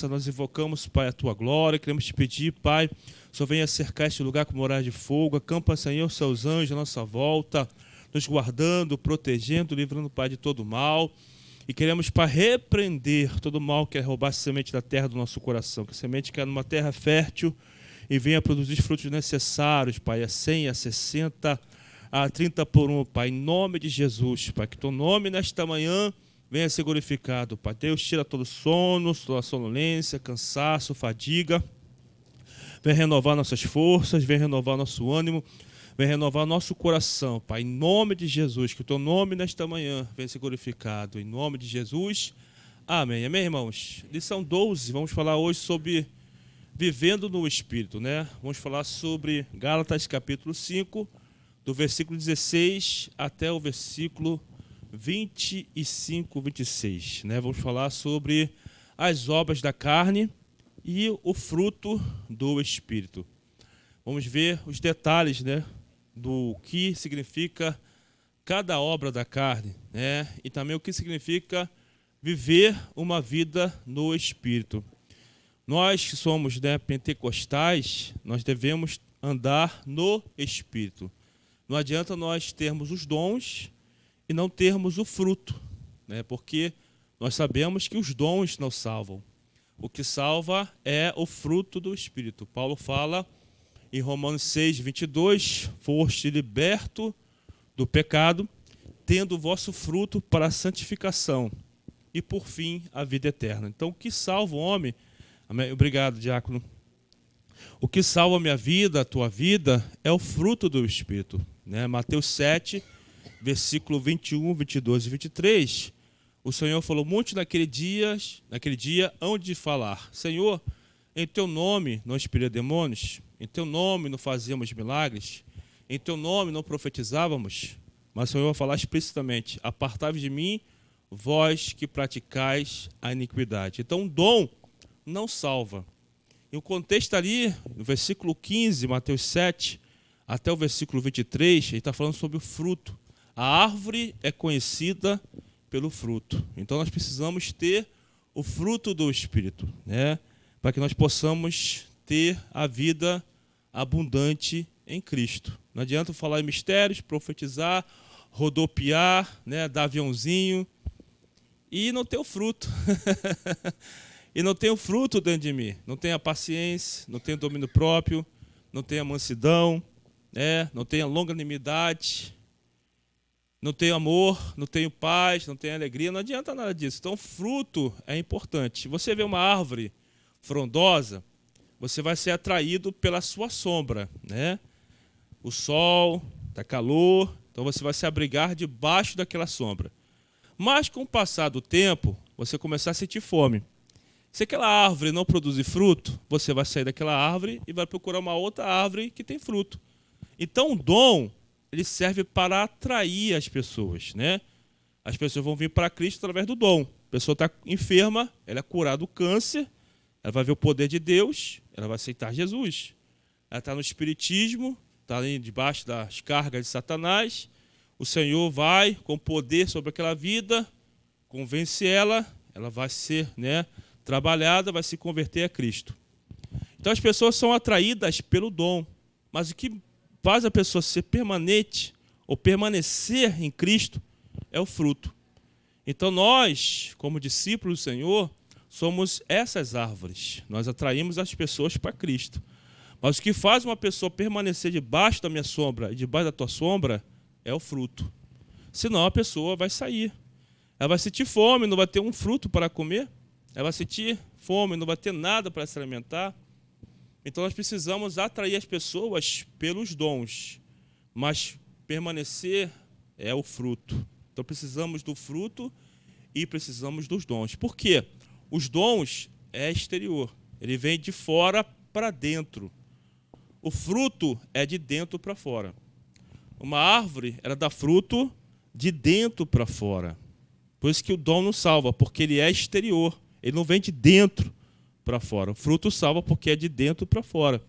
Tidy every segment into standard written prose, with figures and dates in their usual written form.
nós invocamos, Pai, a Tua glória. Queremos te pedir, Pai, o Senhor venha cercar este lugar com morada de fogo. Acampa, Senhor, os seus anjos à nossa volta, nos guardando, protegendo, livrando, Pai, de todo mal. E queremos, Pai, repreender todo mal que é roubar a semente da terra do nosso coração. Que a semente caia numa terra fértil e venha produzir os frutos necessários, Pai, a 100, a 60, a 30 por 1, Pai, em nome de Jesus, Pai. Que Teu nome nesta manhã venha ser glorificado, Pai. Deus, tira todo sono, toda sonolência, cansaço, fadiga. Vem renovar nossas forças, vem renovar nosso ânimo, vem renovar nosso coração, Pai. Em nome de Jesus, que o Teu nome nesta manhã venha ser glorificado. Em nome de Jesus, amém. Amém, irmãos? Lição 12, vamos falar hoje sobre vivendo no Espírito, né? Vamos falar sobre Gálatas capítulo 5, do versículo 16 até o versículo 25, 26, né? Vamos falar sobre as obras da carne e o fruto do Espírito. Vamos ver os detalhes, né, do que significa cada obra da carne, né? E também o que significa viver uma vida no Espírito. Nós que somos, né, pentecostais, nós devemos andar no Espírito. Não adianta nós termos os dons e não termos o fruto, né? Porque nós sabemos que os dons não salvam. O que salva é o fruto do Espírito. Paulo fala em Romanos 6, 22, foste liberto do pecado, tendo o vosso fruto para a santificação e, por fim, a vida eterna. Então, o que salva o homem... Obrigado, diácono. O que salva a minha vida, a tua vida, é o fruto do Espírito, né? Mateus 7, versículo 21, 22 e 23, o Senhor falou muito naquele dia hão de falar: Senhor, em Teu nome não expelia demônios, em Teu nome não fazíamos milagres, em Teu nome não profetizávamos. Mas o Senhor vai falar explicitamente: apartai-vos de mim, vós que praticais a iniquidade. Então, o dom não salva. E o contexto ali, no versículo 15, Mateus 7, até o versículo 23, ele está falando sobre o fruto. A árvore é conhecida pelo fruto. Então nós precisamos ter o fruto do Espírito, né? Para que nós possamos ter a vida abundante em Cristo. Não adianta falar em mistérios, profetizar, rodopiar, né, dar aviãozinho e não ter o fruto. E não tem o fruto dentro de mim. Não tem a paciência, não tem o domínio próprio, não tem a mansidão, né? Não tem a longanimidade, não tem amor, não tem paz, não tem alegria. Não adianta nada disso. Então, fruto é importante. Você vê uma árvore frondosa, você vai ser atraído pela sua sombra, né? O sol, tá calor, então você vai se abrigar debaixo daquela sombra. Mas com o passar do tempo, você começar a sentir fome. Se aquela árvore não produzir fruto, você vai sair daquela árvore e vai procurar uma outra árvore que tem fruto. Então, o dom, ele serve para atrair as pessoas, né? As pessoas vão vir para Cristo através do dom. A pessoa está enferma, ela é curada do câncer, ela vai ver o poder de Deus, ela vai aceitar Jesus. Ela está no espiritismo, está ali debaixo das cargas de Satanás. O Senhor vai com poder sobre aquela vida, convence ela, ela vai ser, né, trabalhada, vai se converter a Cristo. Então as pessoas são atraídas pelo dom, mas o que faz a pessoa ser permanente ou permanecer em Cristo é o fruto. Então nós, como discípulos do Senhor, somos essas árvores. Nós atraímos as pessoas para Cristo. Mas o que faz uma pessoa permanecer debaixo da minha sombra e debaixo da tua sombra é o fruto. Senão a pessoa vai sair. Ela vai sentir fome, não vai ter um fruto para comer. Ela vai sentir fome, não vai ter nada para se alimentar. Então nós precisamos atrair as pessoas pelos dons, mas permanecer é o fruto. Então precisamos do fruto e precisamos dos dons. Por quê? Os dons é exterior, ele vem de fora para dentro. O fruto é de dentro para fora. Uma árvore, ela dá fruto de dentro para fora. Por isso que o dom não salva, porque ele é exterior. Ele não vem de dentro para fora. O fruto salva porque é de dentro para fora.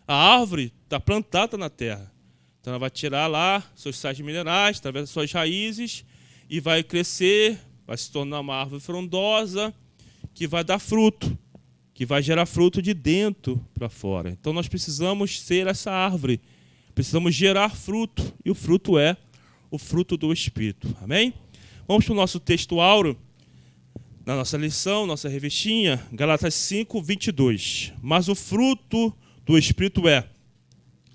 A árvore está plantada na terra. Então ela vai tirar lá seus sais minerais, através das suas raízes, e vai crescer, vai se tornar uma árvore frondosa, que vai dar fruto. que vai gerar fruto de dentro para fora. Então nós precisamos ser essa árvore, precisamos gerar fruto, e o fruto é o fruto do Espírito. Amém? Vamos para o nosso texto áureo, na nossa lição, nossa revistinha, Gálatas 5, 22. Mas o fruto do Espírito é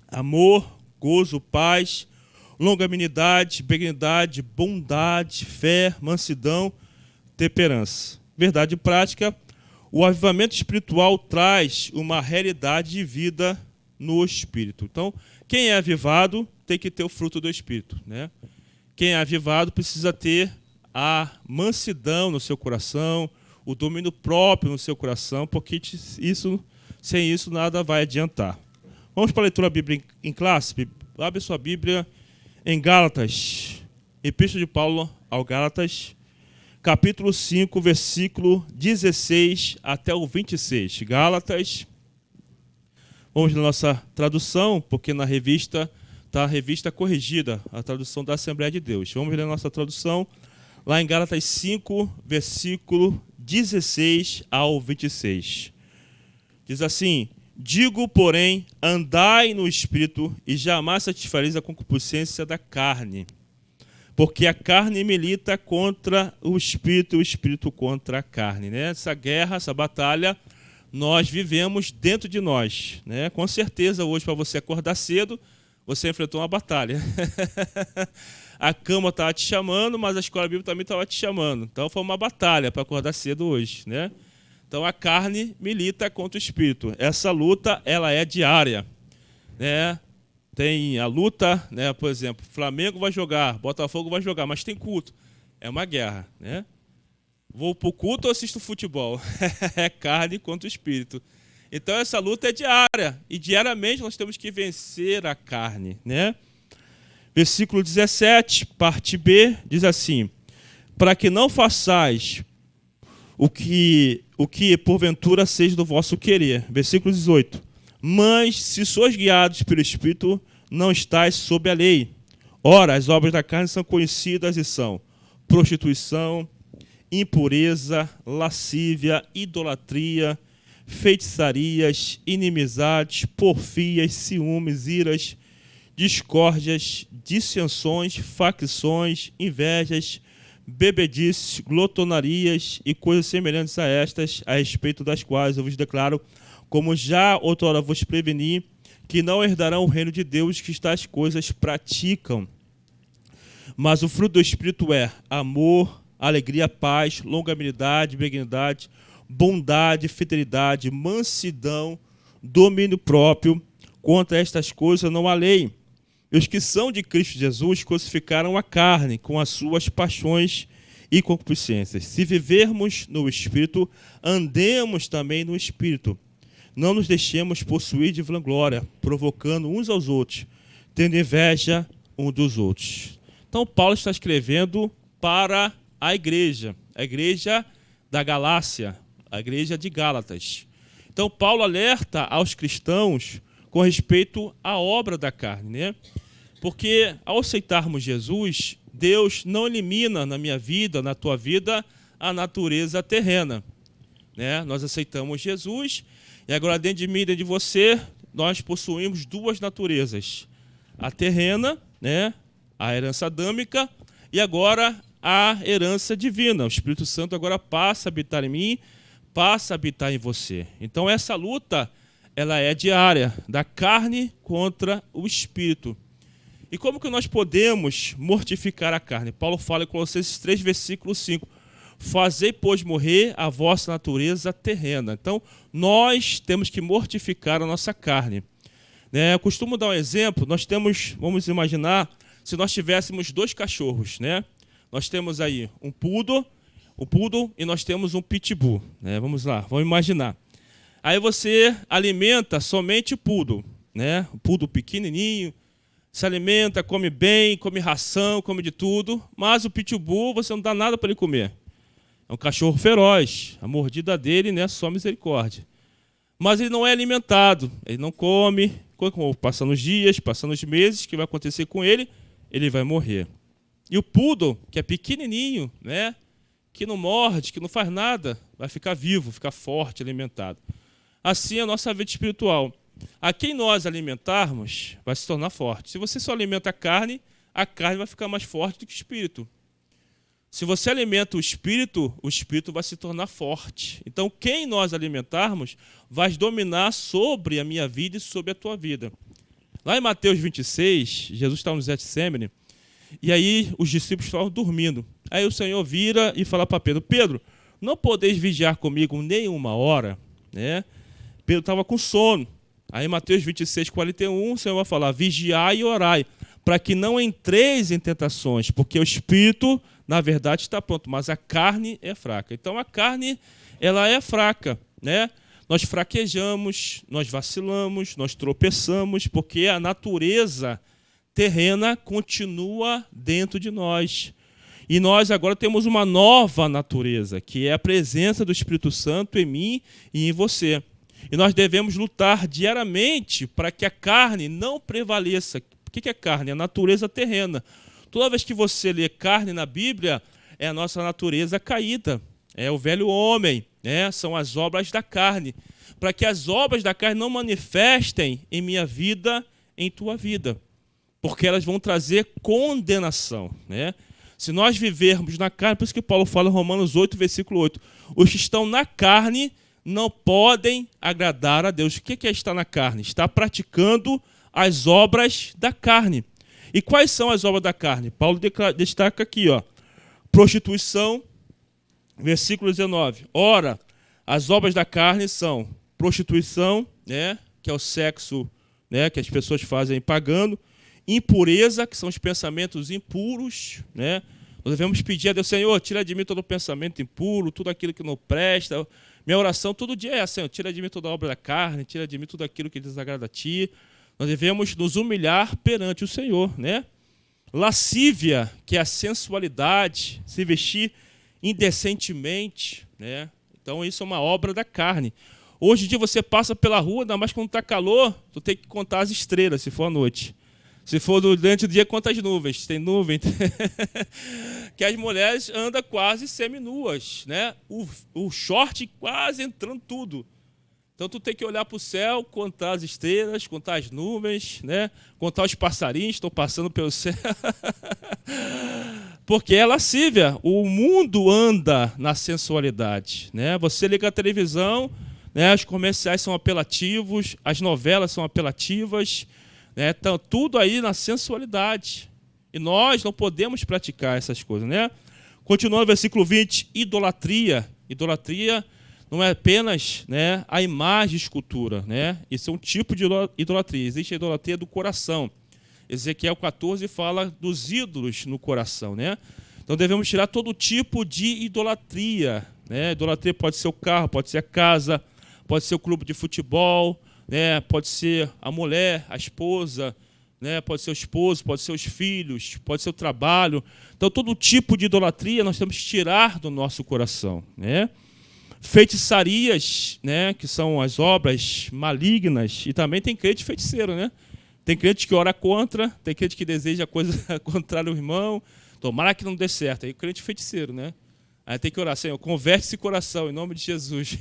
amor, gozo, paz, longanimidade, benignidade, bondade, fé, mansidão, temperança. Verdade prática, o avivamento espiritual traz uma realidade de vida no Espírito. Então, quem é avivado tem que ter o fruto do Espírito, né? Quem é avivado precisa ter a mansidão no seu coração, o domínio próprio no seu coração, porque sem isso nada vai adiantar. Vamos para a leitura da Bíblia em classe? Abre sua Bíblia em Gálatas, Epístola de Paulo ao Gálatas, capítulo 5, versículo 16 até o 26. Gálatas, vamos na nossa tradução, porque na revista está a revista corrigida, a tradução da Assembleia de Deus. Vamos ler a nossa tradução lá em Gálatas 5, versículo 16 ao 26. Diz assim: digo, porém, andai no Espírito e jamais satisfareis a concupiscência da carne. Porque a carne milita contra o Espírito e o Espírito contra a carne. Né? Essa guerra, essa batalha, nós vivemos dentro de nós. Né? Com certeza, hoje, para você acordar cedo, você enfrentou uma batalha. A cama estava te chamando, mas a escola bíblica também estava te chamando. Então, foi uma batalha para acordar cedo hoje. Né? Então, a carne milita contra o Espírito. Essa luta, ela é diária. Né? Tem a luta, né? Por exemplo, Flamengo vai jogar, Botafogo vai jogar, mas tem culto. É uma guerra. Né? Vou para o culto ou assisto futebol? É carne contra o Espírito. Então, essa luta é diária. E diariamente nós temos que vencer a carne. Né? Versículo 17, parte B, diz assim: para que não façais o que porventura seja do vosso querer. Versículo 18. Mas se sois guiados pelo Espírito, não estáis sob a lei. Ora, as obras da carne são conhecidas e são prostituição, impureza, lascívia, idolatria, feitiçarias, inimizades, porfias, ciúmes, iras, discórdias, dissensões, facções, invejas, bebedices, glotonarias e coisas semelhantes a estas, a respeito das quais eu vos declaro, como já outrora vos preveni, que não herdarão o reino de Deus que tais coisas praticam. Mas o fruto do Espírito é amor, alegria, paz, longanimidade, benignidade, bondade, fidelidade, mansidão, domínio próprio. Contra estas coisas não há lei. E os que são de Cristo Jesus crucificaram a carne com as suas paixões e concupiscências. Se vivermos no Espírito, andemos também no Espírito. Não nos deixemos possuir de vanglória, provocando uns aos outros, tendo inveja uns dos outros. Então, Paulo está escrevendo para a igreja da Galácia, a igreja de Gálatas. Então, Paulo alerta aos cristãos com respeito à obra da carne, né? Porque ao aceitarmos Jesus, Deus não elimina na minha vida, na tua vida, a natureza terrena. Né? Nós aceitamos Jesus e agora dentro de mim e dentro de você, nós possuímos duas naturezas. A terrena, né? A herança adâmica, e agora a herança divina. O Espírito Santo agora passa a habitar em mim, passa a habitar em você. Então essa luta, ela é diária, da carne contra o Espírito. E como que nós podemos mortificar a carne? Paulo fala em Colossenses 3, versículo 5. Fazei, pois, morrer a vossa natureza terrena. Então, nós temos que mortificar a nossa carne. Né? Eu costumo dar um exemplo. Nós temos, vamos imaginar, se nós tivéssemos dois cachorros. Né? Nós temos aí um poodle e nós temos um pitbull. Né? Vamos lá, vamos imaginar. Aí você alimenta somente o poodle. Né? O poodle pequenininho, se alimenta, come bem, come ração, come de tudo, mas o pitbull você não dá nada para ele comer. É um cachorro feroz, a mordida dele, né, só misericórdia. Mas ele não é alimentado, ele não come, passando os dias, passando os meses, o que vai acontecer com ele? Ele vai morrer. E o poodle, que é pequenininho, né, que não morde, que não faz nada, vai ficar vivo, ficar forte, alimentado. Assim é a nossa vida espiritual. A quem nós alimentarmos, vai se tornar forte. Se você só alimenta a carne vai ficar mais forte do que o espírito. Se você alimenta o espírito vai se tornar forte. Então, quem nós alimentarmos, vai dominar sobre a minha vida e sobre a tua vida. Lá em Mateus 26, Jesus está no Getsêmani, e aí os discípulos estavam dormindo. Aí o Senhor vira e fala para Pedro, Pedro, não podeis vigiar comigo nem uma hora? Né? Pedro estava com sono. Aí em Mateus 26, 41, o Senhor vai falar, vigiai e orai, para que não entreis em tentações, porque o espírito, na verdade, está pronto, mas a carne é fraca. Então a carne, ela é fraca, né? Nós fraquejamos, nós vacilamos, nós tropeçamos, porque a natureza terrena continua dentro de nós. E nós agora temos uma nova natureza, que é a presença do Espírito Santo em mim e em você. E nós devemos lutar diariamente para que a carne não prevaleça. O que é carne? É a natureza terrena. Toda vez que você lê carne na Bíblia, é a nossa natureza caída. É o velho homem, né? São as obras da carne. Para que as obras da carne não manifestem em minha vida, em tua vida. Porque elas vão trazer condenação, né? Se nós vivermos na carne, por isso que Paulo fala em Romanos 8, versículo 8, os que estão na carne não podem agradar a Deus. O que é estar na carne? Está praticando as obras da carne. E quais são as obras da carne? Paulo destaca aqui, ó, prostituição, versículo 19. Ora, as obras da carne são prostituição, né, que é o sexo, né, que as pessoas fazem pagando, impureza, que são os pensamentos impuros, né? Nós devemos pedir a Deus, Senhor, tira de mim todo pensamento impuro, tudo aquilo que não presta. Minha oração todo dia é, Senhor, tira de mim toda a obra da carne, tira de mim tudo aquilo que desagrada a Ti. Nós devemos nos humilhar perante o Senhor, né? Lascívia, que é a sensualidade, se vestir indecentemente, né? Então isso é uma obra da carne. Hoje em dia você passa pela rua, ainda mais quando está calor, tu tem que contar as estrelas, se for à noite. Se for durante o dia, conta as nuvens. Tem nuvem. Que as mulheres andam quase seminuas, né? O short quase entrando tudo. Então tu tem que olhar para o céu, contar as estrelas, contar as nuvens, né? Contar os passarinhos que estão passando pelo céu. Porque é lascívia. O mundo anda na sensualidade, né? Você liga a televisão, né? Os comerciais são apelativos, as novelas são apelativas, né? Então, tudo aí na sensualidade. E nós não podemos praticar essas coisas, né? Continuando no versículo 20, idolatria. Idolatria não é apenas, né, a imagem de escultura, né? Isso é um tipo de idolatria. Existe a idolatria do coração. Ezequiel 14 fala dos ídolos no coração, né? Então devemos tirar todo tipo de idolatria, né? Idolatria pode ser o carro, pode ser a casa, pode ser o clube de futebol, né? Pode ser a mulher, a esposa, né? Pode ser o esposo, pode ser os filhos, pode ser o trabalho. Então todo tipo de idolatria nós temos que tirar do nosso coração, né? Feitiçarias, né? Que são as obras malignas, e também tem crente feiticeiro, né? Tem crente que ora contra, tem crente que deseja coisa contrária ao irmão, tomara que não dê certo. Aí crente feiticeiro, né? Aí tem que orar, Senhor, converte esse coração em nome de Jesus.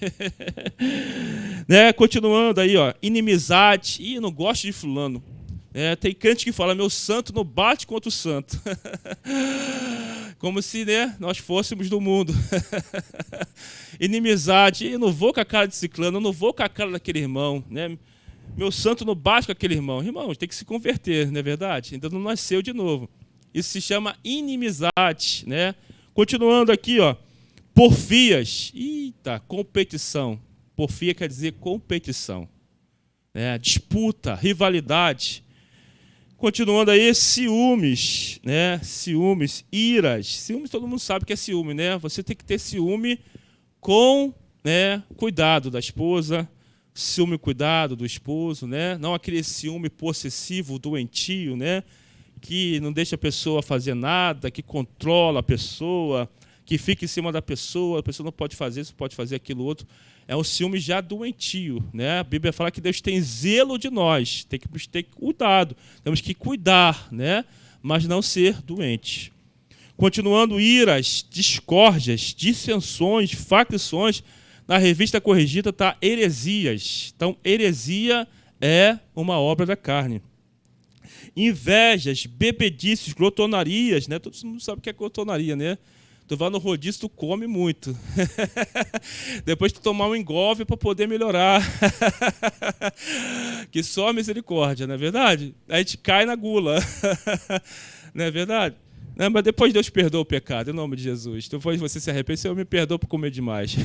Né? Continuando aí, ó, inimizade. Ih, não gosto de fulano. Tem crente que fala, meu santo não bate contra o santo. Como se, né, nós fôssemos do mundo. Inimizade. Ih, não vou com a cara de ciclano, eu não vou com a cara daquele irmão, né? Meu santo não bate com aquele irmão. Irmão, tem que se converter, não é verdade? Ainda não nasceu de novo. Isso se chama inimizade, né? Continuando aqui, ó, porfias. Eita, competição. Porfia quer dizer competição, né? Disputa, rivalidade. Continuando aí, ciúmes, né? Ciúmes, iras. Ciúmes, todo mundo sabe que é ciúme, né? Você tem que ter ciúme com, né, cuidado da esposa, ciúme, cuidado do esposo, né? Não aquele ciúme possessivo, doentio, né? Que não deixa a pessoa fazer nada, que controla a pessoa, que fica em cima da pessoa, a pessoa não pode fazer isso, pode fazer aquilo outro. É um ciúme já doentio, né? A Bíblia fala que Deus tem zelo de nós, tem que ter cuidado, temos que cuidar, né? Mas não ser doente. Continuando, iras, discórdias, dissensões, facções. Na Revista Corrigida está heresias. Então, heresia é uma obra da carne. Invejas, bebedices, glotonarias, né? Todo mundo sabe o que é glotonaria, né? Tu vai no rodízio, tu come muito. Depois tu tomar um engolve para poder melhorar. Que só misericórdia, não é verdade? Aí a gente cai na gula. Não é verdade? Não, mas depois Deus perdoa o pecado, em nome de Jesus. Depois você se arrepende, Senhor, me perdoa por comer demais.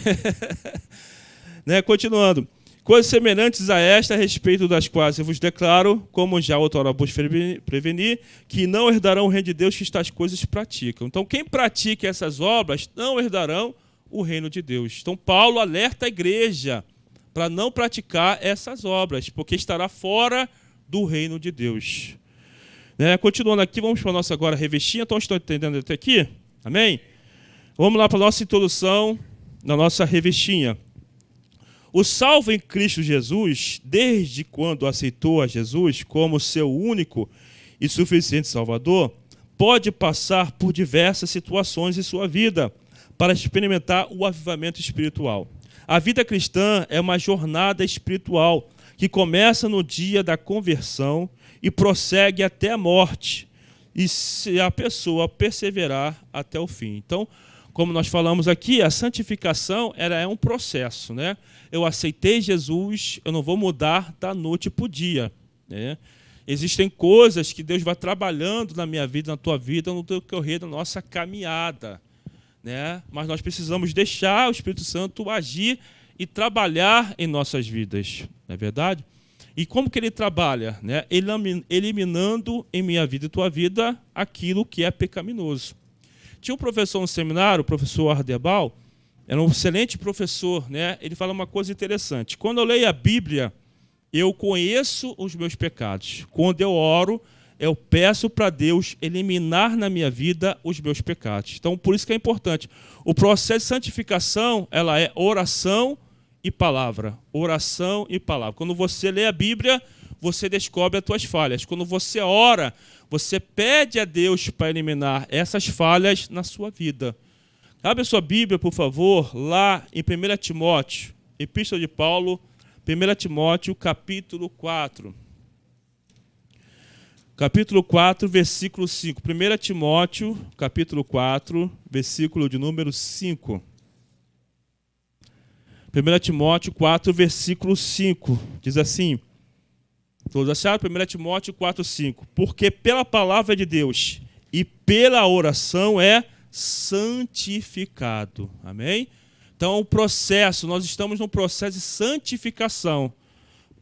Né? Continuando. Coisas semelhantes a esta, a respeito das quais eu vos declaro, como já outrora vos preveni, que não herdarão o reino de Deus que estas coisas praticam. Então, quem pratica essas obras não herdarão o reino de Deus. Então, Paulo alerta a igreja para não praticar essas obras, porque estará fora do reino de Deus. Né? Continuando aqui, vamos para a nossa agora revestinha. Então, estão entendendo até aqui? Amém? Vamos lá para a nossa introdução na nossa revestinha. O salvo em Cristo Jesus, desde quando aceitou a Jesus como seu único e suficiente Salvador, pode passar por diversas situações em sua vida para experimentar o avivamento espiritual. A vida cristã é uma jornada espiritual que começa no dia da conversão e prossegue até a morte, e se a pessoa perseverar até o fim. Então, como nós falamos aqui, a santificação é um processo, né? Eu aceitei Jesus, eu não vou mudar da noite para o dia, né? Existem coisas que Deus vai trabalhando na minha vida, na tua vida, no decorrer da nossa caminhada, né? Mas nós precisamos deixar o Espírito Santo agir e trabalhar em nossas vidas, não é verdade? E como que ele trabalha? Né? Eliminando em minha vida e tua vida aquilo que é pecaminoso. Tinha um professor no seminário, o professor Ardebal, era um excelente professor, né? Ele fala uma coisa interessante. Quando eu leio a Bíblia, eu conheço os meus pecados. Quando eu oro, eu peço para Deus eliminar na minha vida os meus pecados. Então, por isso que é importante. O processo de santificação, ela é oração e palavra. Oração e palavra. Quando você lê a Bíblia, você descobre as tuas falhas. Quando você ora, você pede a Deus para eliminar essas falhas na sua vida. Abre a sua Bíblia, por favor, lá em 1 Timóteo, Epístola de Paulo, 1 Timóteo, capítulo 4. Capítulo 4, versículo 5. 1 Timóteo, capítulo 4, versículo de número 5. 1 Timóteo 4, versículo 5. Diz assim: todos acharam? 1 Timóteo 4, 5. Porque pela palavra de Deus e pela oração é santificado. Amém? Então, o processo, nós estamos num processo de santificação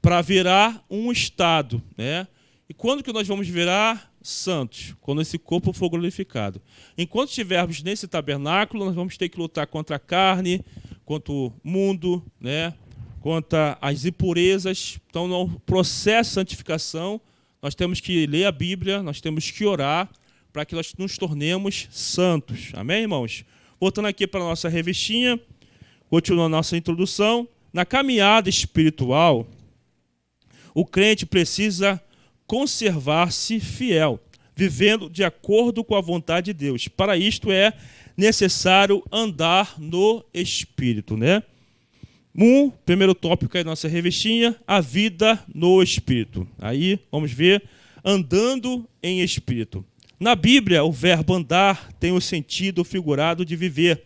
para virar um estado, né? E quando que nós vamos virar santos? Quando esse corpo for glorificado. Enquanto estivermos nesse tabernáculo, nós vamos ter que lutar contra a carne, contra o mundo, né? Contra as impurezas. Então, no processo de santificação, nós temos que ler a Bíblia, nós temos que orar para que nós nos tornemos santos. Amém, irmãos? Voltando aqui para a nossa revistinha, continuando a nossa introdução. Na caminhada espiritual, o crente precisa conservar-se fiel, vivendo de acordo com a vontade de Deus. Para isto é necessário andar no Espírito, né? Primeiro tópico aí da nossa revistinha, a vida no Espírito. Aí, vamos ver, andando em Espírito. Na Bíblia, o verbo andar tem o sentido figurado de viver,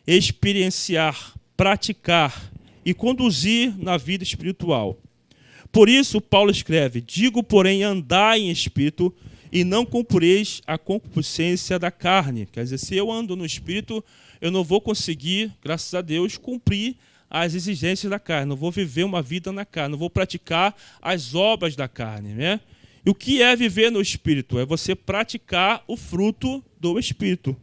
experienciar, praticar e conduzir na vida espiritual. Por isso, Paulo escreve: digo, porém, andai em espírito e não cumprireis a concupiscência da carne. Quer dizer, se eu ando no espírito, eu não vou conseguir, graças a Deus, cumprir as exigências da carne. Não vou viver uma vida na carne, não vou praticar as obras da carne, né? E o que é viver no Espírito? É você praticar o fruto do Espírito.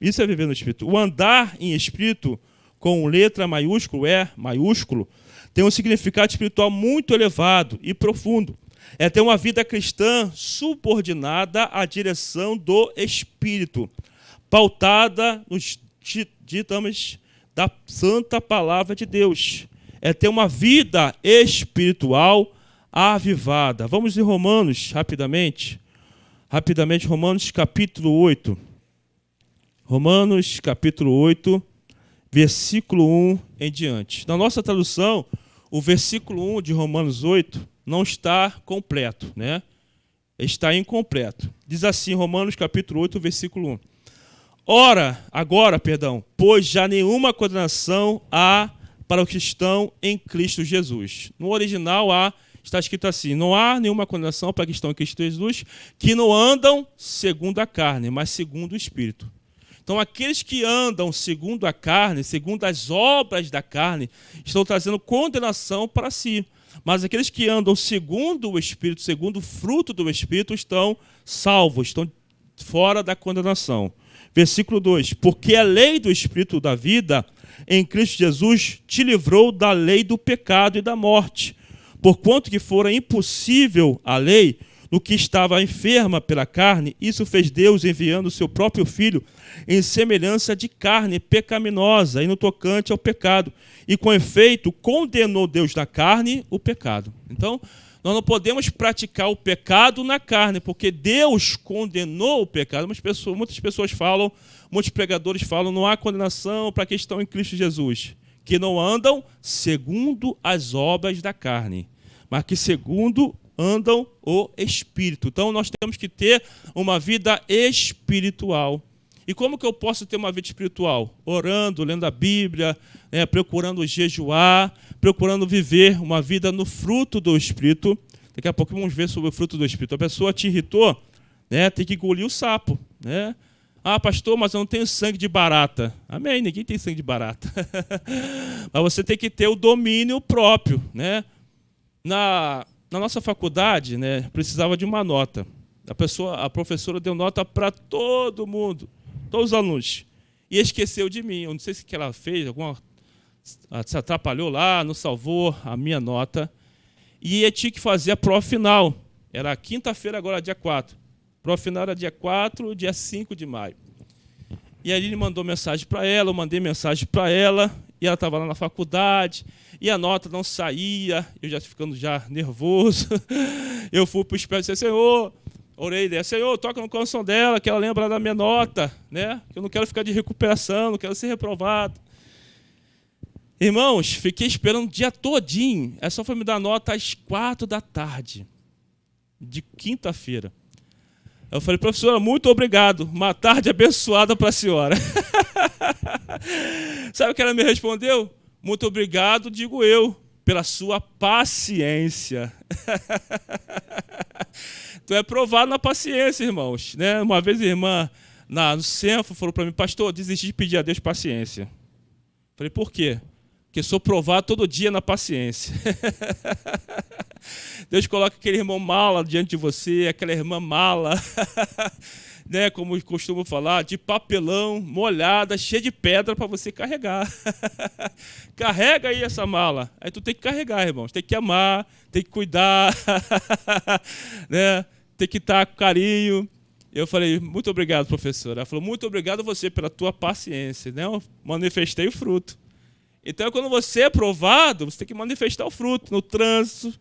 Isso é viver no Espírito. O andar em Espírito, com letra maiúsculo, maiúsculo, tem um significado espiritual muito elevado e profundo. É ter uma vida cristã subordinada à direção do Espírito, pautada nos ditames da santa palavra de Deus. É ter uma vida espiritual avivada. Vamos em Romanos, rapidamente. Romanos capítulo 8. Romanos capítulo 8, versículo 1 em diante. Na nossa tradução, o versículo 1 de Romanos 8 não está completo, né? Está incompleto. Diz assim, Romanos capítulo 8, versículo 1. Agora, pois já nenhuma condenação há para o cristão em Cristo Jesus. No original está escrito assim, não há nenhuma condenação para o cristão em Cristo Jesus que não andam segundo a carne, mas segundo o Espírito. Então, aqueles que andam segundo a carne, segundo as obras da carne, estão trazendo condenação para si. Mas aqueles que andam segundo o Espírito, segundo o fruto do Espírito, estão salvos, estão fora da condenação. Versículo 2. Porque a lei do Espírito da vida em Cristo Jesus te livrou da lei do pecado e da morte. Porquanto que fora impossível a lei, no que estava enferma pela carne, isso fez Deus enviando o seu próprio Filho em semelhança de carne pecaminosa e no tocante ao pecado. E com efeito, condenou Deus na carne o pecado. Então, nós não podemos praticar o pecado na carne, porque Deus condenou o pecado. Muitas pessoas falam, muitos pregadores falam, não há condenação para quem estão em Cristo Jesus, que não andam segundo as obras da carne, mas que segundo andam o Espírito. Então, nós temos que ter uma vida espiritual. E como que eu posso ter uma vida espiritual? Orando, lendo a Bíblia, procurando jejuar, procurando viver uma vida no fruto do Espírito. Daqui a pouco vamos ver sobre o fruto do Espírito. A pessoa te irritou, tem que engolir o sapo. Ah, pastor, mas eu não tenho sangue de barata. Amém, ninguém tem sangue de barata. Mas você tem que ter o domínio próprio. Na nossa faculdade, precisava de uma nota. A professora deu nota para todo mundo, todos os alunos, e esqueceu de mim. Eu não sei se que ela fez, se atrapalhou lá, não salvou a minha nota. E eu tinha que fazer a prova final. Era quinta-feira, agora dia 4. A prova final era dia 4, dia 5 de maio. E aí ele mandou mensagem para ela, eu mandei mensagem para ela, e ela estava lá na faculdade, e a nota não saía, eu já ficando nervoso. Eu fui para o espelho e disse, Senhor, orei, Senhor, toca no coração dela, que ela lembra da minha nota, que eu não quero ficar de recuperação, não quero ser reprovado. Irmãos, fiquei esperando o dia todinho, ela só foi me dar nota às 4 da tarde, de quinta-feira. Eu falei, professora, muito obrigado, uma tarde abençoada para a senhora. Sabe o que ela me respondeu? Muito obrigado, digo eu, pela sua paciência. Tu é provado na paciência, irmãos. Uma vez a irmã no Cenfo falou para mim, pastor, desisti de pedir a Deus paciência. Falei, por quê? Porque sou provado todo dia na paciência. Deus coloca aquele irmão mala diante de você, aquela irmã mala, como costumo falar, de papelão, molhada, cheia de pedra para você carregar. Carrega aí essa mala. Aí tu tem que carregar, irmãos. Tem que amar, tem que cuidar, tem que estar com carinho. Eu falei, muito obrigado, professora. Ela falou, muito obrigado a você pela tua paciência. Eu manifestei o fruto. Então, quando você é provado, você tem que manifestar o fruto no trânsito.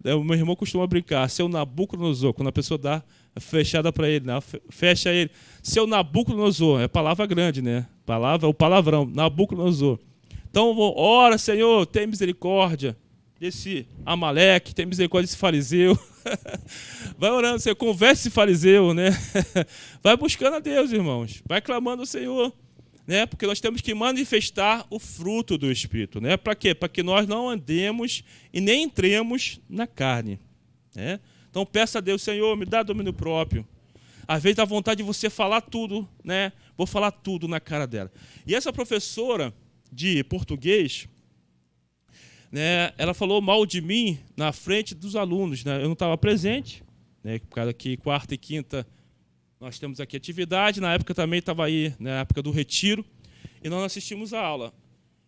O meu irmão costuma brincar, seu Nabucodonosor, quando a pessoa dá fechada para ele, fecha ele. Seu Nabucodonosor, é palavra grande, o palavrão, Nabucodonosor. Então, ora, Senhor, tem misericórdia desse Amaleque, tem misericórdia desse fariseu. Vai orando, Senhor, converse esse fariseu, Vai buscando a Deus, irmãos. Vai clamando ao Senhor. Porque nós temos que manifestar o fruto do Espírito. Para quê? Para que nós não andemos e nem entremos na carne. Então peça a Deus, Senhor, me dá domínio próprio. Às vezes dá vontade de você falar tudo, Vou falar tudo na cara dela. E essa professora de português, ela falou mal de mim na frente dos alunos. Eu não estava presente, por causa que quarta e quinta nós temos aqui atividade, na época também estava aí, na época do retiro, e nós assistimos a aula.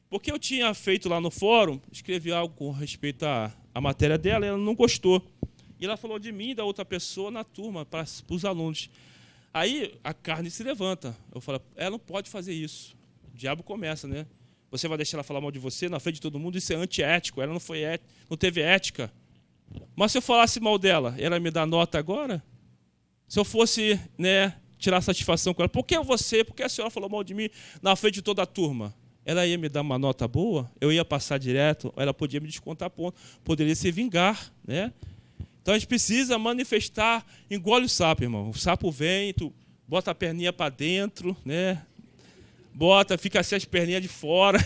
Porque eu tinha feito lá no fórum, escrevi algo com respeito à matéria dela, e ela não gostou. E ela falou de mim e da outra pessoa na turma, para os alunos. Aí a carne se levanta. Eu falo, ela não pode fazer isso. O diabo começa, Você vai deixar ela falar mal de você na frente de todo mundo, isso é antiético, ela não teve ética. Mas se eu falasse mal dela, ela me dá nota agora? Se eu fosse tirar satisfação com ela. Por que você? Por que a senhora falou mal de mim na frente de toda a turma? Ela ia me dar uma nota boa? Eu ia passar direto? Ela podia me descontar ponto? Poderia se vingar, né? Então a gente precisa manifestar, engole o sapo, irmão. O sapo vem, tu bota a perninha para dentro, né? Bota, fica assim as perninhas de fora,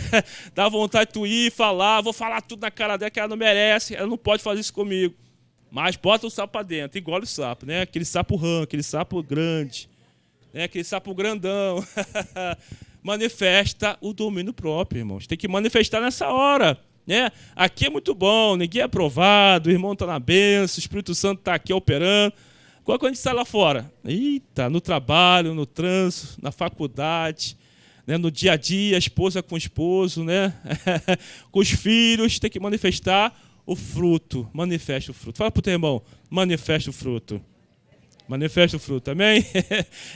dá vontade de tu ir falar, vou falar tudo na cara dela que ela não merece, ela não pode fazer isso comigo. Mas bota o sapo para dentro, engole o sapo, né? Aquele sapo rã, aquele sapo grande, né? Aquele sapo grandão. Manifesta o domínio próprio, irmãos. Tem que manifestar nessa hora. Né? Aqui é muito bom, ninguém é aprovado, o irmão está na bênção, o Espírito Santo está aqui operando. Quando a gente sai lá fora? Eita, no trabalho, no trânsito, na faculdade, né? No dia a dia, a esposa com o esposo, né? Com os filhos, tem que manifestar o fruto. Manifesta o fruto. Fala para o teu irmão, manifesta o fruto. Manifesta o fruto, amém?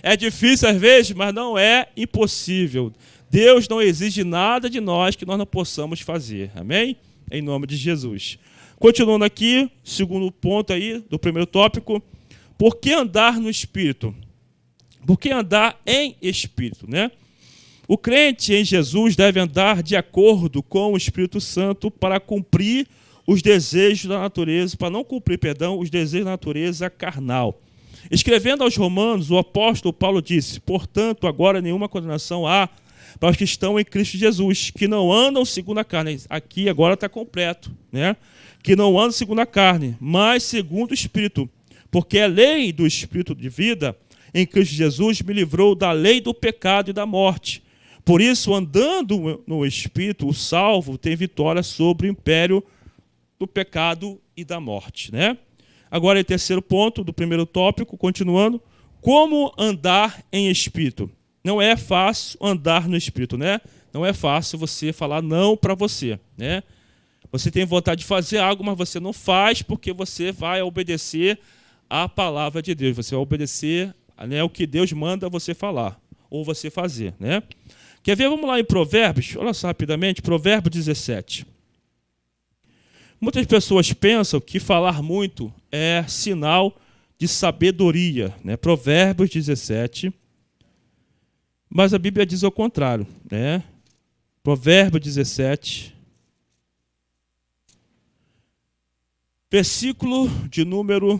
É difícil às vezes, mas não é impossível. Deus não exige nada de nós que nós não possamos fazer, amém? Em nome de Jesus. Continuando aqui, segundo ponto aí do primeiro tópico, por que andar no Espírito? Por que andar em Espírito, né? O crente em Jesus deve andar de acordo com o Espírito Santo para cumprir os desejos da natureza, para não cumprir, perdão, os desejos da natureza carnal. Escrevendo aos Romanos, o apóstolo Paulo disse: portanto, agora nenhuma condenação há para os que estão em Cristo Jesus, que não andam segundo a carne. Aqui agora está completo, né? Que não andam segundo a carne, mas segundo o Espírito. Porque a lei do Espírito de vida em Cristo Jesus me livrou da lei do pecado e da morte. Por isso, andando no Espírito, o salvo tem vitória sobre o império do pecado e da morte, né? Agora, em terceiro ponto do primeiro tópico, continuando, como andar em Espírito? Não é fácil andar no Espírito, né? Não é fácil você falar não para você, né? Você tem vontade de fazer algo, mas você não faz porque você vai obedecer à palavra de Deus. Você vai obedecer, né, o que Deus manda você falar ou você fazer, né? Quer ver? Vamos lá em Provérbios. Olha só rapidamente, Provérbios 17. Muitas pessoas pensam que falar muito é sinal de sabedoria, né? Provérbios 17. Mas a Bíblia diz ao contrário, né? Provérbios 17, versículo de número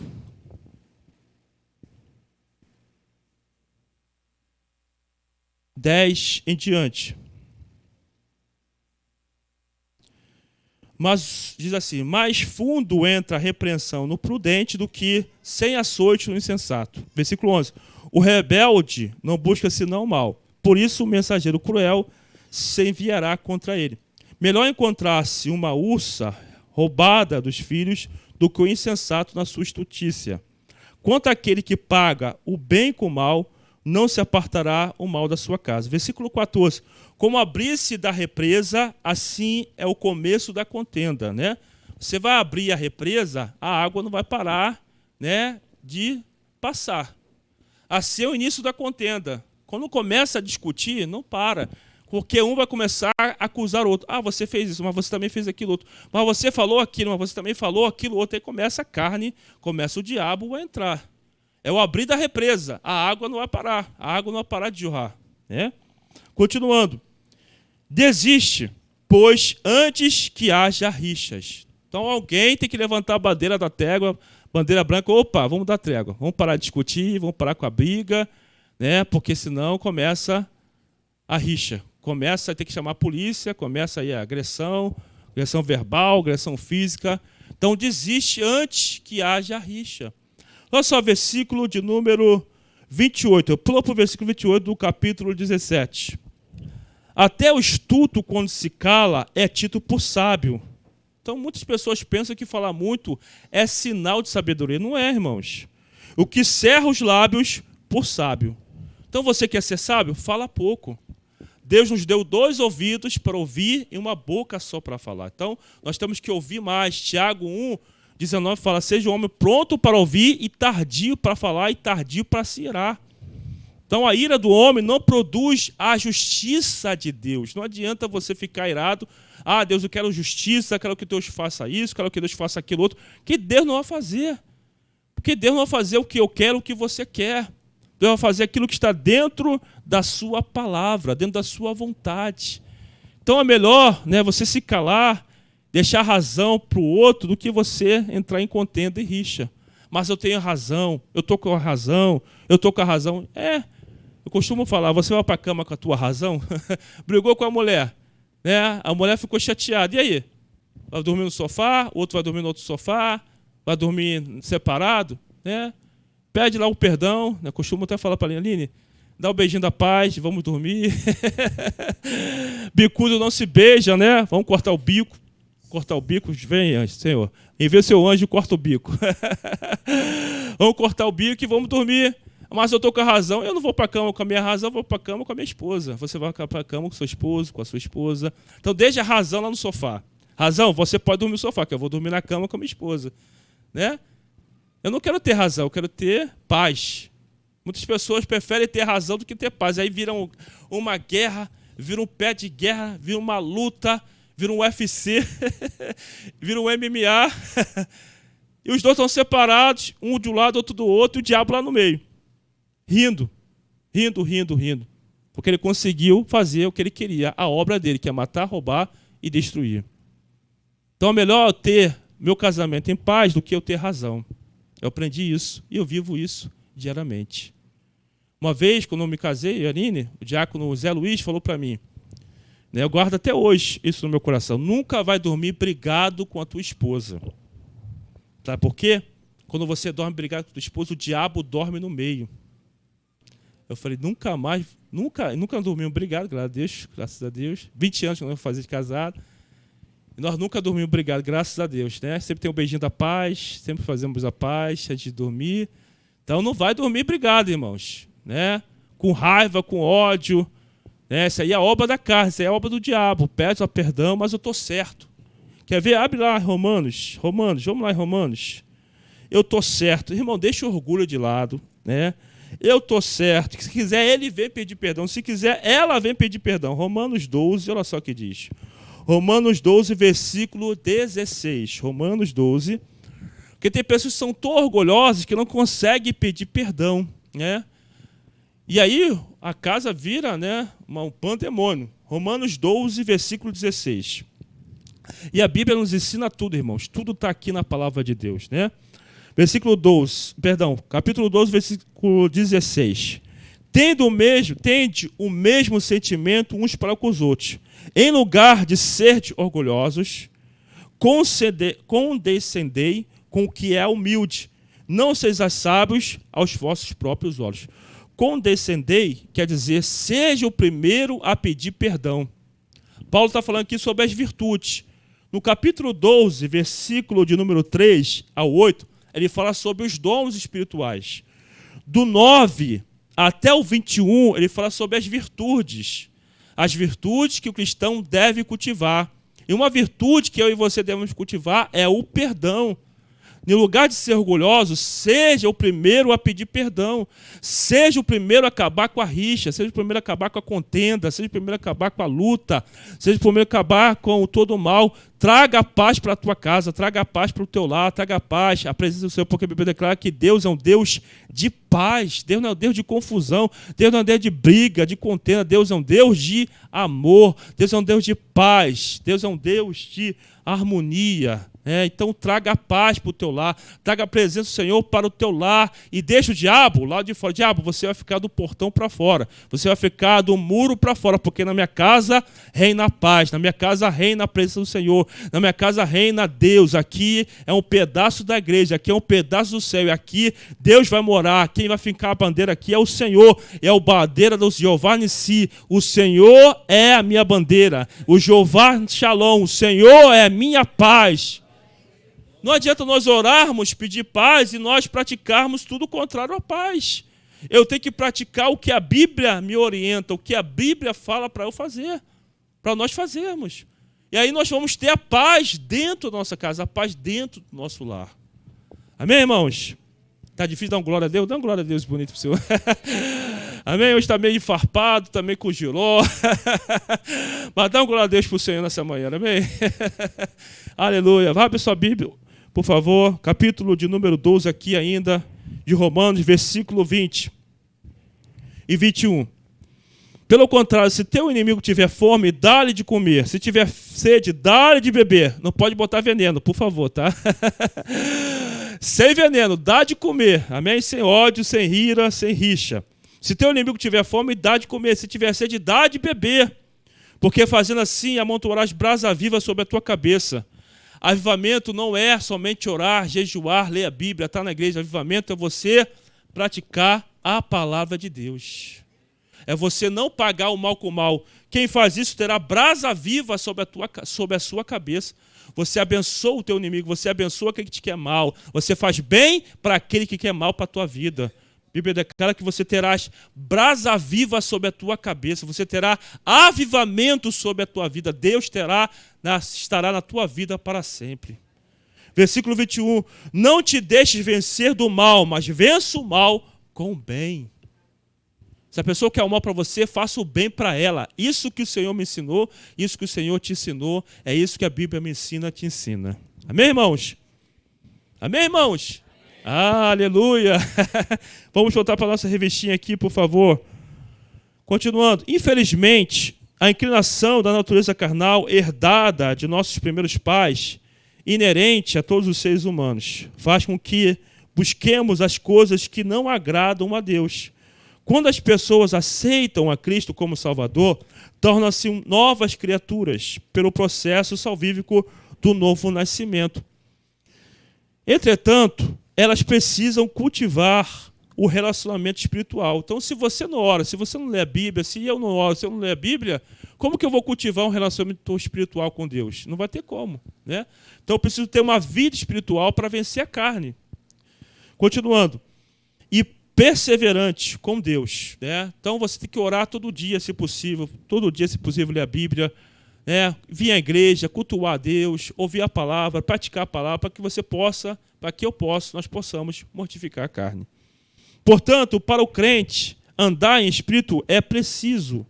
10 em diante. Mas diz assim: mais fundo entra a repreensão no prudente do que sem açoite no insensato. Versículo 11. O rebelde não busca senão o mal. Por isso o mensageiro cruel se enviará contra ele. Melhor encontrar-se uma ursa roubada dos filhos do que o insensato na sua estutícia. Quanto àquele que paga o bem com o mal, não se apartará o mal da sua casa. Versículo 14. Como abrir-se da represa, assim é o começo da contenda, né? Você vai abrir a represa, a água não vai parar, né, de passar. Assim é o início da contenda. Quando começa a discutir, não para. Porque um vai começar a acusar o outro. Ah, você fez isso, mas você também fez aquilo outro. Mas você falou aquilo, mas você também falou aquilo outro. Aí começa a carne, começa o diabo a entrar. É o abrir da represa. A água não vai parar. A água não vai parar de jorrar, né? Continuando. Desiste, pois antes que haja rixas. Então alguém tem que levantar a bandeira da trégua, bandeira branca. Opa, vamos dar trégua. Vamos parar de discutir, vamos parar com a briga, né? Porque senão começa a rixa. Começa a ter que chamar a polícia, começa aí a agressão verbal, agressão física. Então desiste antes que haja rixa. Olha só o versículo de número 28. Eu pulo para o versículo 28 do capítulo 17. Até o estulto, quando se cala, é tido por sábio. Então, muitas pessoas pensam que falar muito é sinal de sabedoria. Não é, irmãos. O que cerra os lábios por sábio. Então, você quer ser sábio? Fala pouco. Deus nos deu 2 ouvidos para ouvir e uma boca só para falar. Então, nós temos que ouvir mais. Tiago 1:19 fala: seja o homem pronto para ouvir e tardio para falar e tardio para se irar. Então, a ira do homem não produz a justiça de Deus. Não adianta você ficar irado. Ah, Deus, eu quero justiça, quero que Deus faça isso, quero que Deus faça aquilo outro. Que Deus não vai fazer. Porque Deus não vai fazer o que eu quero, o que você quer. Deus vai fazer aquilo que está dentro da sua palavra, dentro da sua vontade. Então é melhor, né, você se calar, deixar razão para o outro, do que você entrar em contenda e rixa. Mas eu tenho razão, eu estou com a razão, eu estou com a razão. Eu costumo falar, você vai para a cama com a tua razão? Brigou com a mulher, né? A mulher ficou chateada. E aí? Vai dormir no sofá, o outro vai dormir no outro sofá, vai dormir separado, né? Pede lá o perdão, né? Costumo até falar para a Aline, dá o beijinho da paz, vamos dormir. Bicudo não se beija, né? Vamos cortar o bico. Cortar o bico, vem, anjo, Senhor. Envia seu anjo e corta o bico. Vamos cortar o bico e vamos dormir. Mas eu estou com a razão, eu não vou para a cama com a minha razão, eu vou para a cama com a minha esposa. Você vai para a cama com seu esposo, com a sua esposa. Então deixa a razão lá no sofá. Razão, você pode dormir no sofá, que eu vou dormir na cama com a minha esposa. Né? Eu não quero ter razão, eu quero ter paz. Muitas pessoas preferem ter razão do que ter paz. Aí vira uma guerra, vira um pé de guerra, vira uma luta, vira um UFC, vira um MMA. E os dois estão separados, um de um lado, outro do outro, e o diabo lá no meio. Rindo. Porque ele conseguiu fazer o que ele queria, a obra dele, que é matar, roubar e destruir. Então é melhor eu ter meu casamento em paz do que eu ter razão. Eu aprendi isso e eu vivo isso diariamente. Uma vez, quando eu me casei, Aline, o diácono Zé Luiz falou para mim, né, eu guardo até hoje isso no meu coração, nunca vai dormir brigado com a tua esposa. Sabe por quê? Quando você dorme brigado com a tua esposa, o diabo dorme no meio. Eu falei, nunca dormimos brigado, graças a Deus. 20 anos que eu não fazia de casado. E nós nunca dormimos brigado, graças a Deus, né? Sempre tem o beijinho da paz, sempre fazemos a paz antes de dormir. Então não vai dormir brigado, irmãos, né? Com raiva, com ódio, né? Isso aí é a obra da carne, isso aí é a obra do diabo. Pede perdão, mas eu estou certo. Quer ver? Abre lá Romanos, vamos lá em Romanos. Eu estou certo. Irmão, deixa o orgulho de lado, né? Eu estou certo. Se quiser, ele vem pedir perdão. Se quiser, ela vem pedir perdão. Romanos 12, olha só o que diz. Romanos 12, versículo 16. Romanos 12. Porque tem pessoas que são tão orgulhosas que não conseguem pedir perdão, né? E aí a casa vira, né, um pandemônio. Romanos 12, versículo 16. E a Bíblia nos ensina tudo, irmãos. Tudo está aqui na palavra de Deus, né? Capítulo 12, versículo 16. Tende o mesmo sentimento uns para com os outros. Em lugar de ser orgulhosos, condescendei com o que é humilde. Não sejais sábios aos vossos próprios olhos. Condescendei quer dizer, seja o primeiro a pedir perdão. Paulo está falando aqui sobre as virtudes. No capítulo 12, versículo de número 3 ao 8, ele fala sobre os dons espirituais. Do 9 até o 21, ele fala sobre as virtudes. As virtudes que o cristão deve cultivar. E uma virtude que eu e você devemos cultivar é o perdão. Em lugar de ser orgulhoso, seja o primeiro a pedir perdão. Seja o primeiro a acabar com a rixa. Seja o primeiro a acabar com a contenda. Seja o primeiro a acabar com a luta. Seja o primeiro a acabar com todo o mal. Traga a paz para a tua casa. Traga a paz para o teu lar. Traga a paz, a presença do Senhor. Porque a Bíblia declara que Deus é um Deus de paz. Deus não é um Deus de confusão. Deus não é um Deus de briga, de contenda. Deus é um Deus de amor. Deus é um Deus de paz. Deus é um Deus de harmonia. Então traga a paz para o teu lar, traga a presença do Senhor para o teu lar e deixa o diabo lá de fora. Diabo, você vai ficar do portão para fora, você vai ficar do muro para fora, porque na minha casa reina a paz, na minha casa reina a presença do Senhor, na minha casa reina Deus. Aqui é um pedaço da igreja, aqui é um pedaço do céu, e aqui Deus vai morar. Quem vai fincar a bandeira aqui é o Senhor, é o bandeira do Jeová Nissi. O Senhor é a minha bandeira, o Jeová Shalom, o Senhor é a minha paz. Não adianta nós orarmos, pedir paz e nós praticarmos tudo contrário à paz. Eu tenho que praticar o que a Bíblia me orienta, o que a Bíblia fala para eu fazer, para nós fazermos. E aí nós vamos ter a paz dentro da nossa casa, a paz dentro do nosso lar. Amém, irmãos? Está difícil dar uma glória a Deus? Dá uma glória a Deus bonito para o Senhor. Amém? Hoje está meio enfarpado, está meio com giló. Mas dá uma glória a Deus para o Senhor nessa manhã, amém? Aleluia. Vá para a sua Bíblia, por favor, capítulo de número 12 aqui ainda, de Romanos, versículo 20. e 21. Pelo contrário, se teu inimigo tiver fome, dá-lhe de comer. Se tiver sede, dá-lhe de beber. Não pode botar veneno, por favor, tá? Sem veneno, dá de comer. Amém? Sem ódio, sem ira, sem rixa. Se teu inimigo tiver fome, dá de comer. Se tiver sede, dá de beber. Porque fazendo assim, amontoarás brasa viva sobre a tua cabeça. Avivamento não é somente orar, jejuar, ler a Bíblia, estar na igreja. Avivamento é você praticar a palavra de Deus. É você não pagar o mal com o mal. Quem faz isso terá brasa viva sobre a sua cabeça. Você abençoa o teu inimigo, você abençoa aquele que te quer mal. Você faz bem para aquele que quer mal para a tua vida. A Bíblia declara que você terás brasa viva sobre a tua cabeça. Você terá avivamento sobre a tua vida. Deus estará na tua vida para sempre. Versículo 21. Não te deixes vencer do mal, mas vença o mal com o bem. Se a pessoa quer o mal para você, faça o bem para ela. Isso que o Senhor me ensinou, isso que o Senhor te ensinou, é isso que a Bíblia me ensina, te ensina. Amém, irmãos? Amém, irmãos? Amém. Aleluia! Vamos voltar para a nossa revistinha aqui, por favor. Continuando. Infelizmente, a inclinação da natureza carnal herdada de nossos primeiros pais, inerente a todos os seres humanos, faz com que busquemos as coisas que não agradam a Deus. Quando as pessoas aceitam a Cristo como Salvador, tornam-se novas criaturas pelo processo salvífico do novo nascimento. Entretanto, elas precisam cultivar o relacionamento espiritual. Então, se você não ora, se você não lê a Bíblia, se eu não oro, se eu não ler a Bíblia, como que eu vou cultivar um relacionamento espiritual com Deus? Não vai ter como, né? Então, eu preciso ter uma vida espiritual para vencer a carne. Continuando. E perseverante com Deus, né? Então você tem que orar todo dia, se possível, ler a Bíblia, né? Vir à igreja, cultuar a Deus, ouvir a palavra, praticar a palavra, para que nós possamos mortificar a carne. Portanto, para o crente andar em espírito é preciso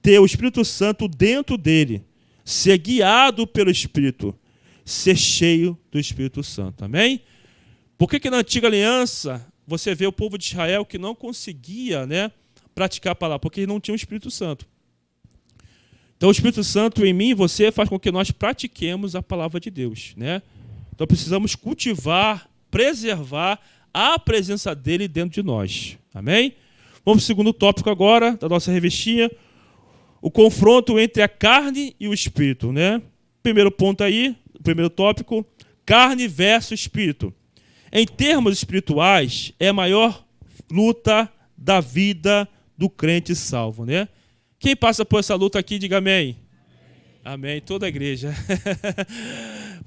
ter o Espírito Santo dentro dele, ser guiado pelo Espírito, ser cheio do Espírito Santo. Amém? Por que na antiga aliança você vê o povo de Israel que não conseguia, né, praticar a palavra, porque não tinha o Espírito Santo. Então o Espírito Santo em mim e você faz com que nós pratiquemos a palavra de Deus, né? Então precisamos cultivar, preservar a presença dele dentro de nós. Amém? Vamos para o segundo tópico agora da nossa revistinha, o confronto entre a carne e o espírito, né? Primeiro ponto aí, primeiro tópico, carne versus espírito. Em termos espirituais, é a maior luta da vida do crente salvo, né? Quem passa por essa luta aqui, diga amém. Amém. Toda a igreja.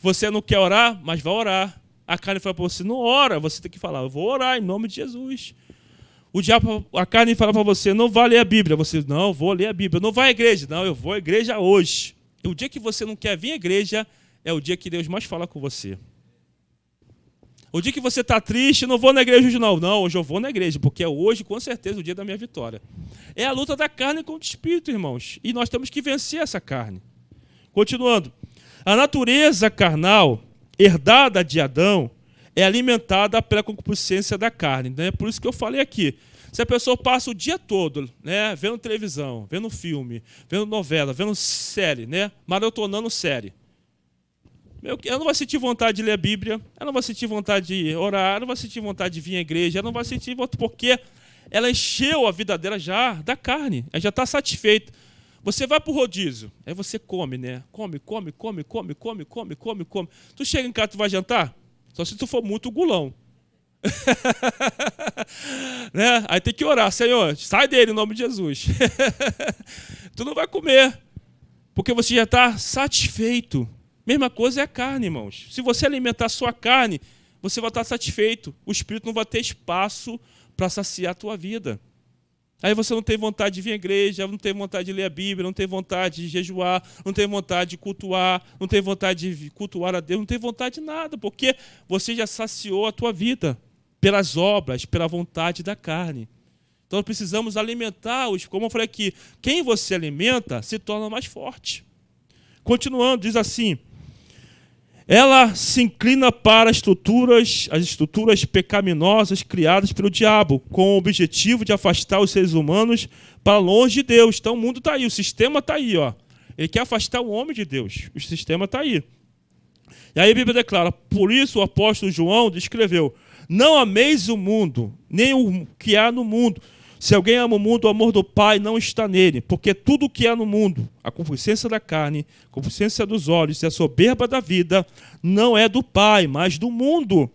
Você não quer orar, mas vai orar. A carne fala para você, não ora, você tem que falar, eu vou orar em nome de Jesus. A carne fala para você, não vai ler a Bíblia. Você, não, eu vou ler a Bíblia. Não vai à igreja. Não, eu vou à igreja hoje. E o dia que você não quer vir à igreja, é o dia que Deus mais fala com você. O dia que você está triste, não vou na igreja hoje não. Não, hoje eu vou na igreja, porque é hoje, com certeza, o dia da minha vitória. É a luta da carne contra o espírito, irmãos. E nós temos que vencer essa carne. Continuando. A natureza carnal, herdada de Adão, é alimentada pela concupiscência da carne. Né? Por isso que eu falei aqui. Se a pessoa passa o dia todo, né, vendo televisão, vendo filme, vendo novela, vendo série, né, maratonando série, ela não vai sentir vontade de ler a Bíblia, ela não vai sentir vontade de orar, ela não vai sentir vontade de vir à igreja, ela não vai sentir vontade, porque ela encheu a vida dela já da carne, ela já está satisfeita. Você vai para o rodízio, aí você come, né? Come. Tu chega em casa, tu vai jantar? Só se tu for muito gulão. Né? Aí tem que orar, Senhor, sai dele em nome de Jesus. Tu não vai comer, porque você já está satisfeito. Mesma coisa é a carne, irmãos. Se você alimentar a sua carne, você vai estar satisfeito. O Espírito não vai ter espaço para saciar a tua vida. Aí você não tem vontade de vir à igreja, não tem vontade de ler a Bíblia, não tem vontade de jejuar, não tem vontade de cultuar, não tem vontade de cultuar a Deus, não tem vontade de nada, porque você já saciou a tua vida pelas obras, pela vontade da carne. Então nós precisamos alimentar, como eu falei aqui, quem você alimenta se torna mais forte. Continuando, diz assim, Ela se inclina para as estruturas pecaminosas criadas pelo diabo, com o objetivo de afastar os seres humanos para longe de Deus. Então o mundo está aí, o sistema está aí, ó. Ele quer afastar o homem de Deus. O sistema está aí. E aí a Bíblia declara, por isso o apóstolo João descreveu, não ameis o mundo, nem o que há no mundo. Se alguém ama o mundo, o amor do Pai não está nele, porque tudo o que há no mundo, a concupiscência da carne, a concupiscência dos olhos e a soberba da vida, não é do Pai, mas do mundo.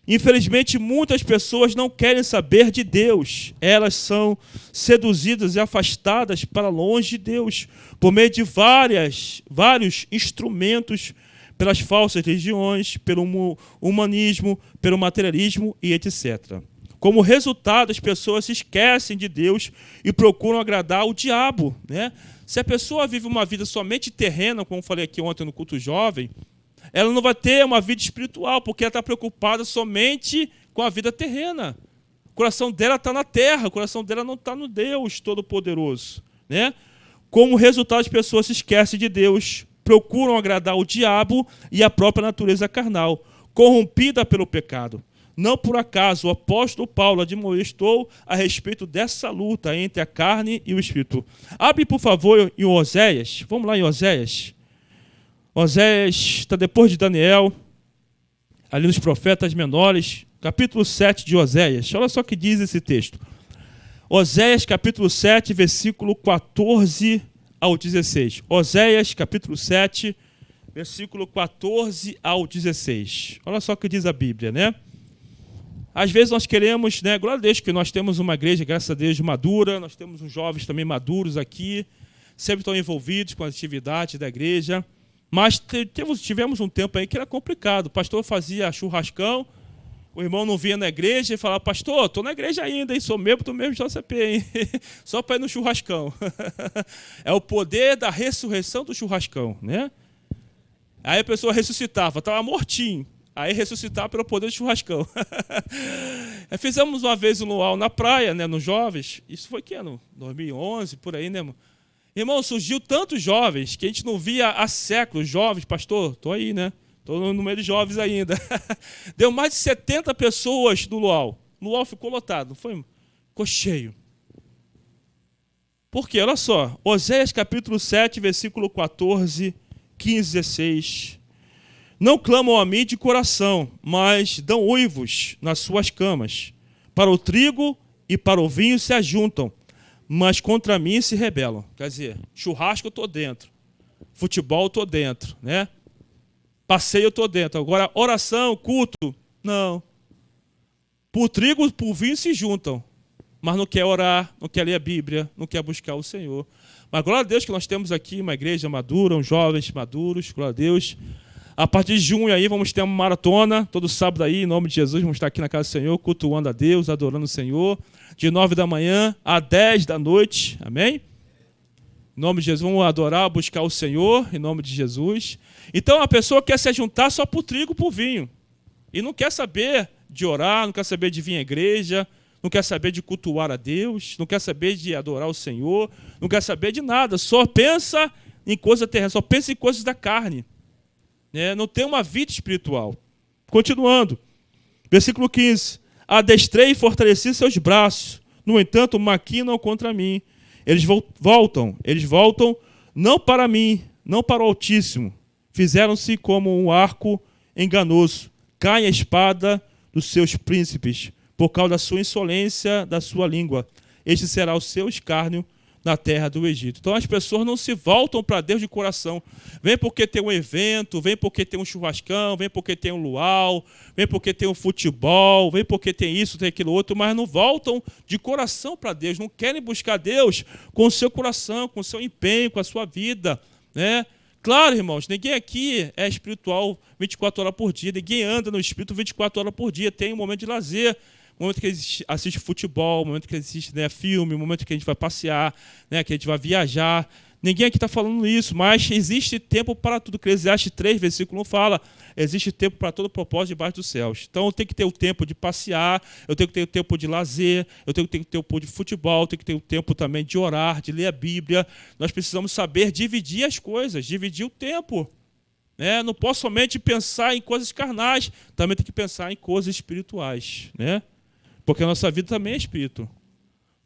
Infelizmente, muitas pessoas não querem saber de Deus. Elas são seduzidas e afastadas para longe de Deus, por meio de vários instrumentos, pelas falsas religiões, pelo humanismo, pelo materialismo e etc. Como resultado, as pessoas se esquecem de Deus e procuram agradar o diabo, né? Se a pessoa vive uma vida somente terrena, como falei aqui ontem no culto jovem, ela não vai ter uma vida espiritual, porque ela está preocupada somente com a vida terrena. O coração dela está na terra, o coração dela não está no Deus Todo-Poderoso, né? Como resultado, as pessoas se esquecem de Deus, procuram agradar o diabo e a própria natureza carnal, corrompida pelo pecado. Não por acaso o apóstolo Paulo admoestou a respeito dessa luta entre a carne e o espírito. Abre, por favor, em Oséias. Vamos lá em Oséias. Oséias está depois de Daniel, ali nos profetas menores, capítulo 7 de Oséias. Olha só o que diz esse texto. Oséias, capítulo 7, versículo 14 ao 16. Oséias, capítulo 7, versículo 14 ao 16. Olha só o que diz a Bíblia, né? Às vezes nós queremos, né, glória a Deus que nós temos uma igreja, graças a Deus, madura, nós temos uns jovens também maduros aqui, sempre estão envolvidos com as atividades da igreja, mas tivemos um tempo aí que era complicado. O pastor fazia churrascão, o irmão não vinha na igreja e falava, pastor, estou na igreja ainda, hein? Sou membro do mesmo JCP, hein? Só para ir no churrascão. É o poder da ressurreição do churrascão, né? Aí a pessoa ressuscitava, estava mortinho. Aí ressuscitar pelo poder do churrascão. Fizemos uma vez um luau na praia, né, nos jovens. Isso foi que ano? 2011, por aí, né, irmão? Irmão, surgiu tantos jovens que a gente não via há séculos. Jovens, pastor, estou aí, né? Estou no meio de jovens ainda. Deu mais de 70 pessoas no luau. O luau ficou lotado, ficou cheio. Por quê? Olha só. Oséias capítulo 7, versículo 14, 15, 16... Não clamam a mim de coração, mas dão uivos nas suas camas. Para o trigo e para o vinho se ajuntam, mas contra mim se rebelam. Quer dizer, churrasco eu estou dentro, futebol eu estou dentro, né? Passeio eu estou dentro. Agora, oração, culto, não. Por trigo e por vinho se juntam, mas não quer orar, não quer ler a Bíblia, não quer buscar o Senhor. Mas glória a Deus que nós temos aqui uma igreja madura, uns jovens maduros, glória a Deus. A partir de junho aí vamos ter uma maratona, todo sábado aí, em nome de Jesus, vamos estar aqui na casa do Senhor, cultuando a Deus, adorando o Senhor, de 9 da manhã a 10 da noite, amém? Em nome de Jesus, vamos adorar, buscar o Senhor, em nome de Jesus. Então a pessoa quer se ajuntar só por trigo, por vinho, e não quer saber de orar, não quer saber de vir à igreja, não quer saber de cultuar a Deus, não quer saber de adorar o Senhor, não quer saber de nada, só pensa em coisas terrenas, só pensa em coisas da carne. Não tem uma vida espiritual. Continuando, versículo 15. Adestrei e fortaleci seus braços, no entanto maquinam contra mim. Eles voltam não para mim, não para o Altíssimo. Fizeram-se como um arco enganoso. Cai a espada dos seus príncipes, por causa da sua insolência, da sua língua. Este será o seu escárnio na terra do Egito. Então as pessoas não se voltam para Deus de coração. Vem porque tem um evento, vem porque tem um churrascão, vem porque tem um luau, vem porque tem um futebol, vem porque tem isso, tem aquilo outro, mas não voltam de coração para Deus, não querem buscar Deus com o seu coração, com o seu empenho, com a sua vida, né? Claro, irmãos, ninguém aqui é espiritual 24 horas por dia, ninguém anda no espírito 24 horas por dia, tem um momento de lazer, momento que a gente assiste futebol, momento que a gente assiste, né, filme, momento que a gente vai passear, né, que a gente vai viajar. Ninguém aqui está falando isso, mas existe tempo para tudo. Eclesiastes 3, versículo 1 fala, existe tempo para todo propósito debaixo dos céus. Então eu tenho que ter o tempo de passear, eu tenho que ter o tempo de lazer, eu tenho que ter o tempo de futebol, eu tenho que ter o tempo também de orar, de ler a Bíblia. Nós precisamos saber dividir as coisas, dividir o tempo. né? Não posso somente pensar em coisas carnais, também tem que pensar em coisas espirituais, né? Porque a nossa vida também é espírito.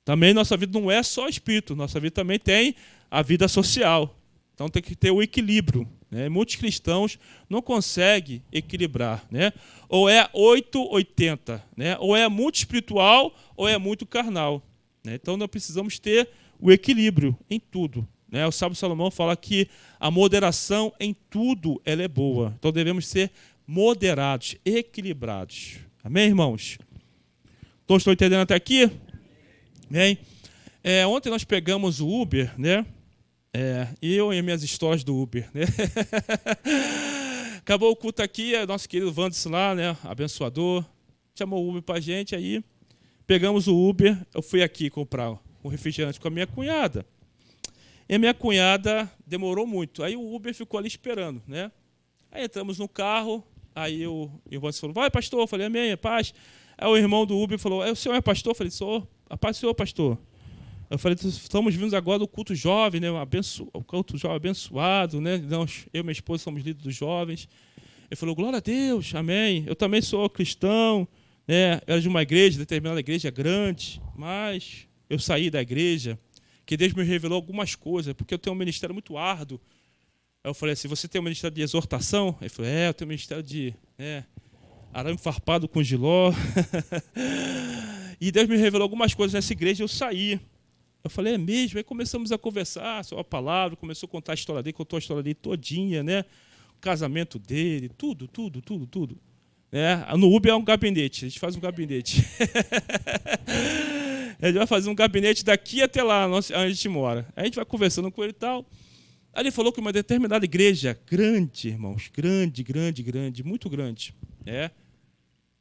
Também nossa vida não é só espírito, nossa vida também tem a vida social. Então tem que ter o equilíbrio, né? Muitos cristãos não conseguem equilibrar, né? Ou é 8-80, né? Ou é muito espiritual ou é muito carnal, né? Então nós precisamos ter o equilíbrio em tudo, né? O sábio Salomão fala que a moderação em tudo ela é boa. Então devemos ser moderados, equilibrados. Amém, irmãos? Todos estão entendendo até aqui? Amém? Ontem nós pegamos o Uber, né? Eu e minhas histórias do Uber, né? Acabou o culto aqui, nosso querido Wanderson lá, né? Abençoador, chamou o Uber pra gente, aí pegamos o Uber, eu fui aqui comprar um refrigerante com a minha cunhada. E a minha cunhada demorou muito, aí o Uber ficou ali esperando, né? Aí entramos no carro, aí o Wanderson falou, vai pastor, eu falei, amém, paz. Aí o irmão do Uber falou, o senhor é pastor? Eu falei, sou, a paz do senhor, pastor. Eu falei, estamos vindo agora do culto jovem, né? O culto jovem abençoado, né? Eu e minha esposa somos líderes dos jovens. Ele falou, glória a Deus, amém. Eu também sou cristão, né? Era de uma igreja, determinada igreja grande, mas eu saí da igreja, que Deus me revelou algumas coisas, porque eu tenho um ministério muito árduo. Aí eu falei assim, você tem um ministério de exortação? Ele falou, eu tenho um ministério de arame farpado com giló. E Deus me revelou algumas coisas nessa igreja, eu saí. Eu falei, é mesmo? Aí começamos a conversar sobre a palavra, começou a contar a história dele, contou a história dele todinha, né? O casamento dele, tudo. No Uber é um gabinete, a gente faz um gabinete. A gente vai fazer um gabinete daqui até lá, onde a gente mora. Aí a gente vai conversando com ele e tal. Aí ele falou que uma determinada igreja, grande, irmãos, grande, muito grande,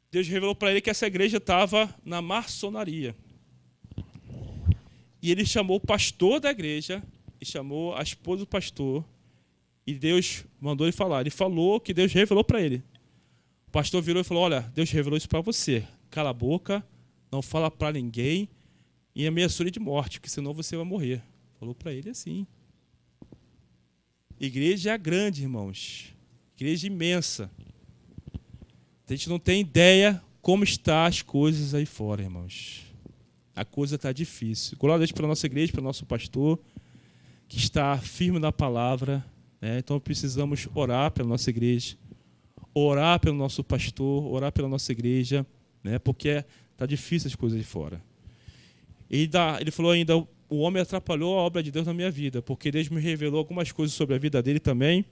Deus revelou para ele que essa igreja estava na maçonaria. E ele chamou o pastor da igreja, e chamou a esposa do pastor, e Deus mandou ele falar. Ele falou que Deus revelou para ele. O pastor virou e falou, olha, Deus revelou isso para você. Cala a boca, não fala para ninguém, e ameaçou ele de morte, porque senão você vai morrer. Falou para ele assim. Igreja grande, irmãos. Igreja imensa. A gente não tem ideia como estão as coisas aí fora, irmãos. A coisa está difícil. Glória a Deus para a nossa igreja, para o nosso pastor, que está firme na palavra, né? Então precisamos orar pela nossa igreja, orar pelo nosso pastor, orar pela nossa igreja, né? Porque está difícil as coisas de fora. Ele falou ainda, o homem atrapalhou a obra de Deus na minha vida, porque Deus me revelou algumas coisas sobre a vida dele também,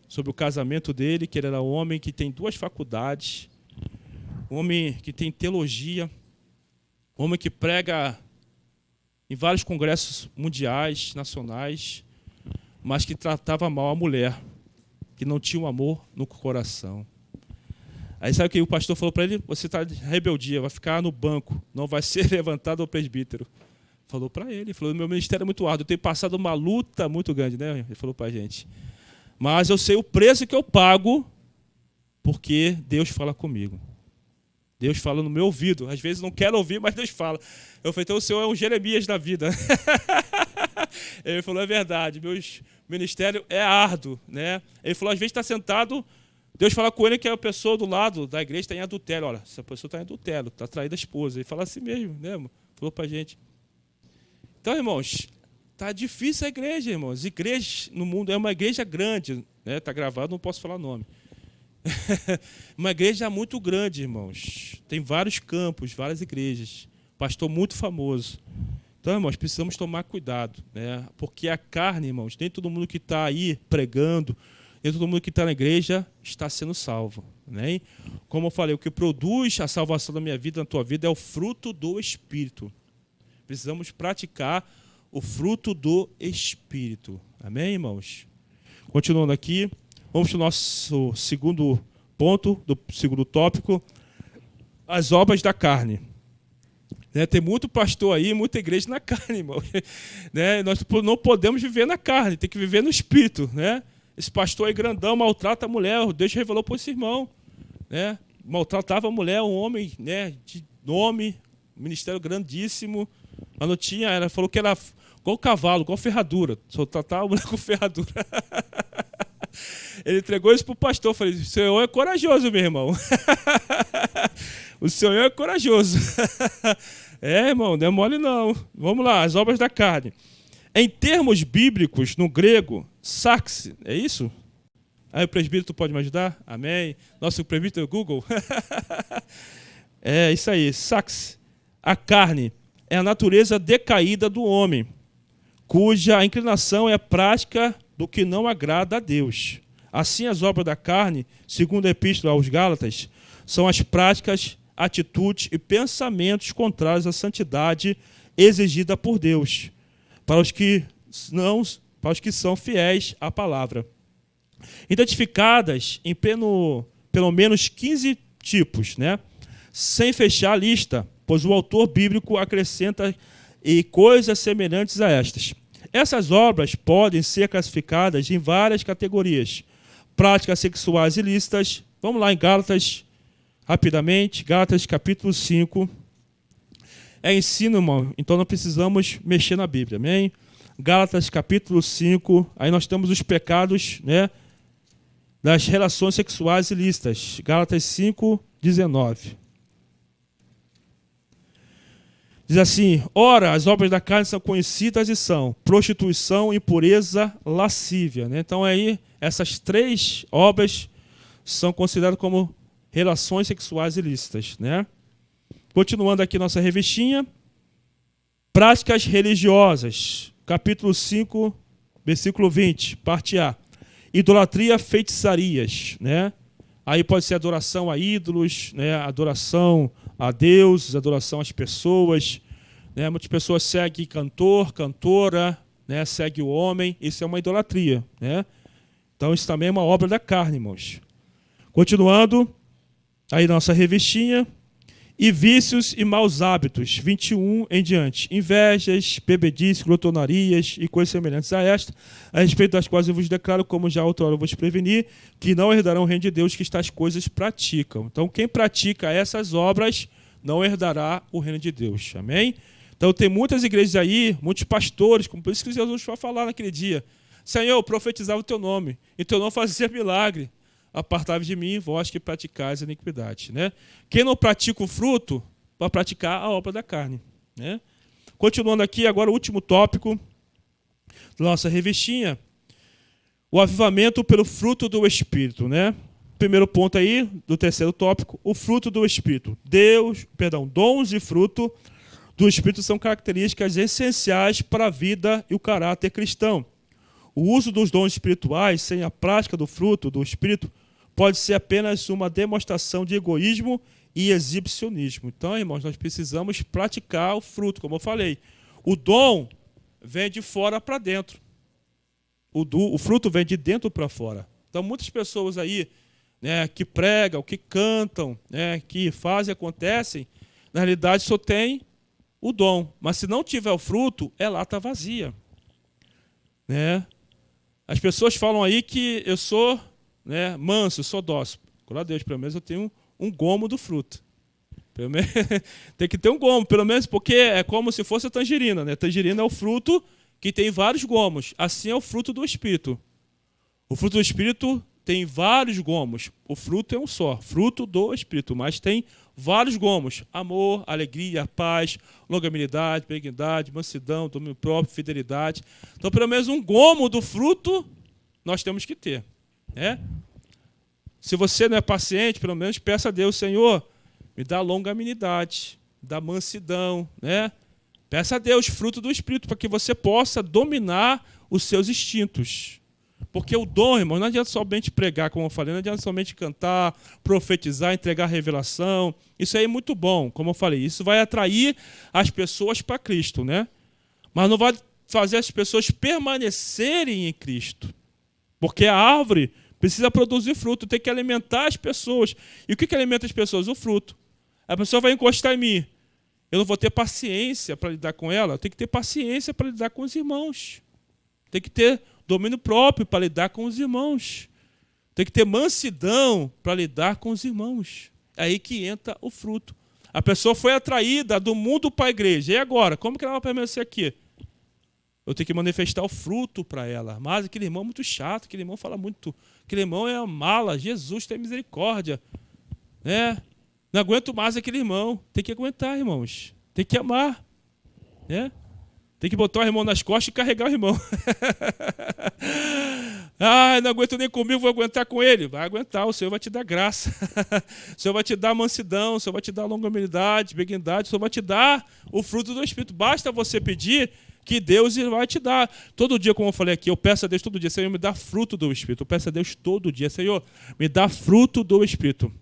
sobre o casamento dele, que ele era um homem que tem 2 faculdades, um homem que tem teologia, homem que prega em vários congressos mundiais, nacionais, mas que tratava mal a mulher, que não tinha um amor no coração. Aí sabe o que o pastor falou para ele? Você está de rebeldia, vai ficar no banco, não vai ser levantado ao presbítero. Falou para ele, falou, meu ministério é muito árduo, eu tenho passado uma luta muito grande, né? Ele falou para a gente. Mas eu sei o preço que eu pago, porque Deus fala comigo. Deus fala no meu ouvido. Às vezes não quero ouvir, mas Deus fala. Eu falei, então o Senhor é um Jeremias na vida. Ele falou, é verdade, meu ministério é árduo, né? Ele falou, às vezes está sentado, Deus fala com ele que a pessoa do lado da igreja está em adultério. Olha, essa pessoa está em adultério, está traindo a esposa. Ele fala assim mesmo, né? Falou para a gente. Então, irmãos, está difícil a igreja, irmãos. Igreja no mundo é uma igreja grande, né? Está gravado, não posso falar nome. Uma igreja muito grande, irmãos. Tem vários campos, várias igrejas. Pastor muito famoso. Então, irmãos, precisamos tomar cuidado, né? Porque a carne, irmãos, nem todo mundo que está aí pregando, nem todo mundo que está na igreja está sendo salvo, né? Como eu falei, o que produz a salvação da minha vida, na tua vida, é o fruto do Espírito. Precisamos praticar o fruto do Espírito. Amém, irmãos? Continuando aqui. Vamos para o nosso segundo ponto, do segundo tópico, as obras da carne. Né, tem muito pastor aí, muita igreja na carne, irmão. Né, nós não podemos viver na carne, tem que viver no Espírito. Né? Esse pastor aí grandão maltrata a mulher, Deus revelou para esse irmão. Né? Maltratava a mulher, um homem, né, de nome, ministério grandíssimo, mas não tinha, falou que era igual cavalo, igual ferradura, só tratava a mulher com ferradura. Ele entregou isso para o pastor. Eu falei, o Senhor é corajoso, meu irmão. O Senhor é corajoso. É, irmão, não é mole não. Vamos lá, as obras da carne. Em termos bíblicos, no grego, sarx, é isso? Aí o presbítero pode me ajudar? Amém. Nosso presbítero Google. É isso aí, sarx. A carne é a natureza decaída do homem, cuja inclinação é a prática do que não agrada a Deus. Assim, as obras da carne, segundo a Epístola aos Gálatas, são as práticas, atitudes e pensamentos contrários à santidade exigida por Deus, para os que são fiéis à palavra. Identificadas em pelo menos 15 tipos, né? Sem fechar a lista, pois o autor bíblico acrescenta e coisas semelhantes a estas. Essas obras podem ser classificadas em várias categorias. Práticas sexuais ilícitas. Vamos lá em Gálatas, rapidamente. Gálatas capítulo 5. É ensino, irmão, então não precisamos mexer na Bíblia, amém? Gálatas capítulo 5, aí nós temos os pecados, né, das relações sexuais ilícitas. Gálatas 5, 19. Diz assim, ora, as obras da carne são conhecidas e são prostituição, impureza, lascívia. Né? Então aí, essas 3 obras são consideradas como relações sexuais ilícitas. Né? Continuando aqui nossa revistinha, práticas religiosas, capítulo 5, versículo 20, parte A. Idolatria, feitiçarias. Né? Aí pode ser adoração a ídolos, né? Adoração a deuses, adoração às pessoas. Né? Muitas pessoas seguem cantor, cantora, né? Segue o homem. Isso é uma idolatria. Né? Então isso também é uma obra da carne, irmãos. Continuando, aí nossa revistinha. E vícios e maus hábitos, 21 em diante. Invejas, bebedices, glotonarias e coisas semelhantes a esta, a respeito das quais eu vos declaro, como já outrora vos preveni, que não herdarão o reino de Deus que estas coisas praticam. Então, quem pratica essas obras não herdará o reino de Deus. Amém? Então, tem muitas igrejas aí, muitos pastores, como por isso que Jesus vai falar naquele dia. Senhor, eu profetizava o teu nome, e teu nome fazia milagre. Apartai-vos de mim, vós que praticais a iniquidade. Né? Quem não pratica o fruto, vai praticar a obra da carne. Né? Continuando aqui, agora o último tópico da nossa revistinha, o avivamento pelo fruto do Espírito. Né? Primeiro ponto aí, do terceiro tópico, o fruto do Espírito. Dons e fruto do Espírito são características essenciais para a vida e o caráter cristão. O uso dos dons espirituais sem a prática do fruto do Espírito pode ser apenas uma demonstração de egoísmo e exibicionismo. Então, irmãos, nós precisamos praticar o fruto, como eu falei. O dom vem de fora para dentro. O fruto vem de dentro para fora. Então, muitas pessoas aí, né, que pregam, que cantam, né, que fazem, acontecem, na realidade só tem o dom. Mas se não tiver o fruto, é lata vazia. Né? As pessoas falam aí que eu sou, né, manso, eu sou dócil. Glória a Deus, pelo menos eu tenho um gomo do fruto. Pelo menos, tem que ter um gomo, pelo menos porque é como se fosse a tangerina. Né? A tangerina é o fruto que tem vários gomos. Assim é o fruto do Espírito. O fruto do Espírito tem vários gomos. O fruto é um só, fruto do Espírito, mas tem vários gomos. Amor, alegria, paz, longanimidade, benignidade, mansidão, domínio próprio, fidelidade. Então, pelo menos um gomo do fruto nós temos que ter. Né? Se você não é paciente, pelo menos peça a Deus, Senhor, me dá longanimidade, me dá mansidão. Né? Peça a Deus, fruto do Espírito, para que você possa dominar os seus instintos. Porque o dom, irmão, não adianta somente pregar, como eu falei, não adianta somente cantar, profetizar, entregar revelação. Isso aí é muito bom, como eu falei. Isso vai atrair as pessoas para Cristo, né? Mas não vai fazer as pessoas permanecerem em Cristo. Porque a árvore precisa produzir fruto, tem que alimentar as pessoas. E o que alimenta as pessoas? O fruto. A pessoa vai encostar em mim. Eu não vou ter paciência para lidar com ela. Eu tenho que ter paciência para lidar com os irmãos. Tem que ter domínio próprio para lidar com os irmãos. Tem que ter mansidão para lidar com os irmãos. É aí que entra o fruto. A pessoa foi atraída do mundo para a igreja. E agora? Como que ela vai permanecer aqui? eu tenho que manifestar o fruto para ela. Mas aquele irmão é muito chato, aquele irmão fala muito, aquele irmão é mala, Jesus tem misericórdia. Né? Não aguento mais aquele irmão. Tem que aguentar, irmãos. Tem que amar. Né? Tem que botar o irmão nas costas e carregar o irmão. Ah, não aguento nem comigo, vou aguentar com ele. Vai aguentar, o Senhor vai te dar graça. O Senhor vai te dar mansidão, o Senhor vai te dar longanimidade, benignidade, o Senhor vai te dar o fruto do Espírito. Basta você pedir que Deus vai te dar. Todo dia, como eu falei aqui, eu peço a Deus todo dia, Senhor, me dá fruto do Espírito. Eu peço a Deus todo dia, Senhor, me dá fruto do Espírito.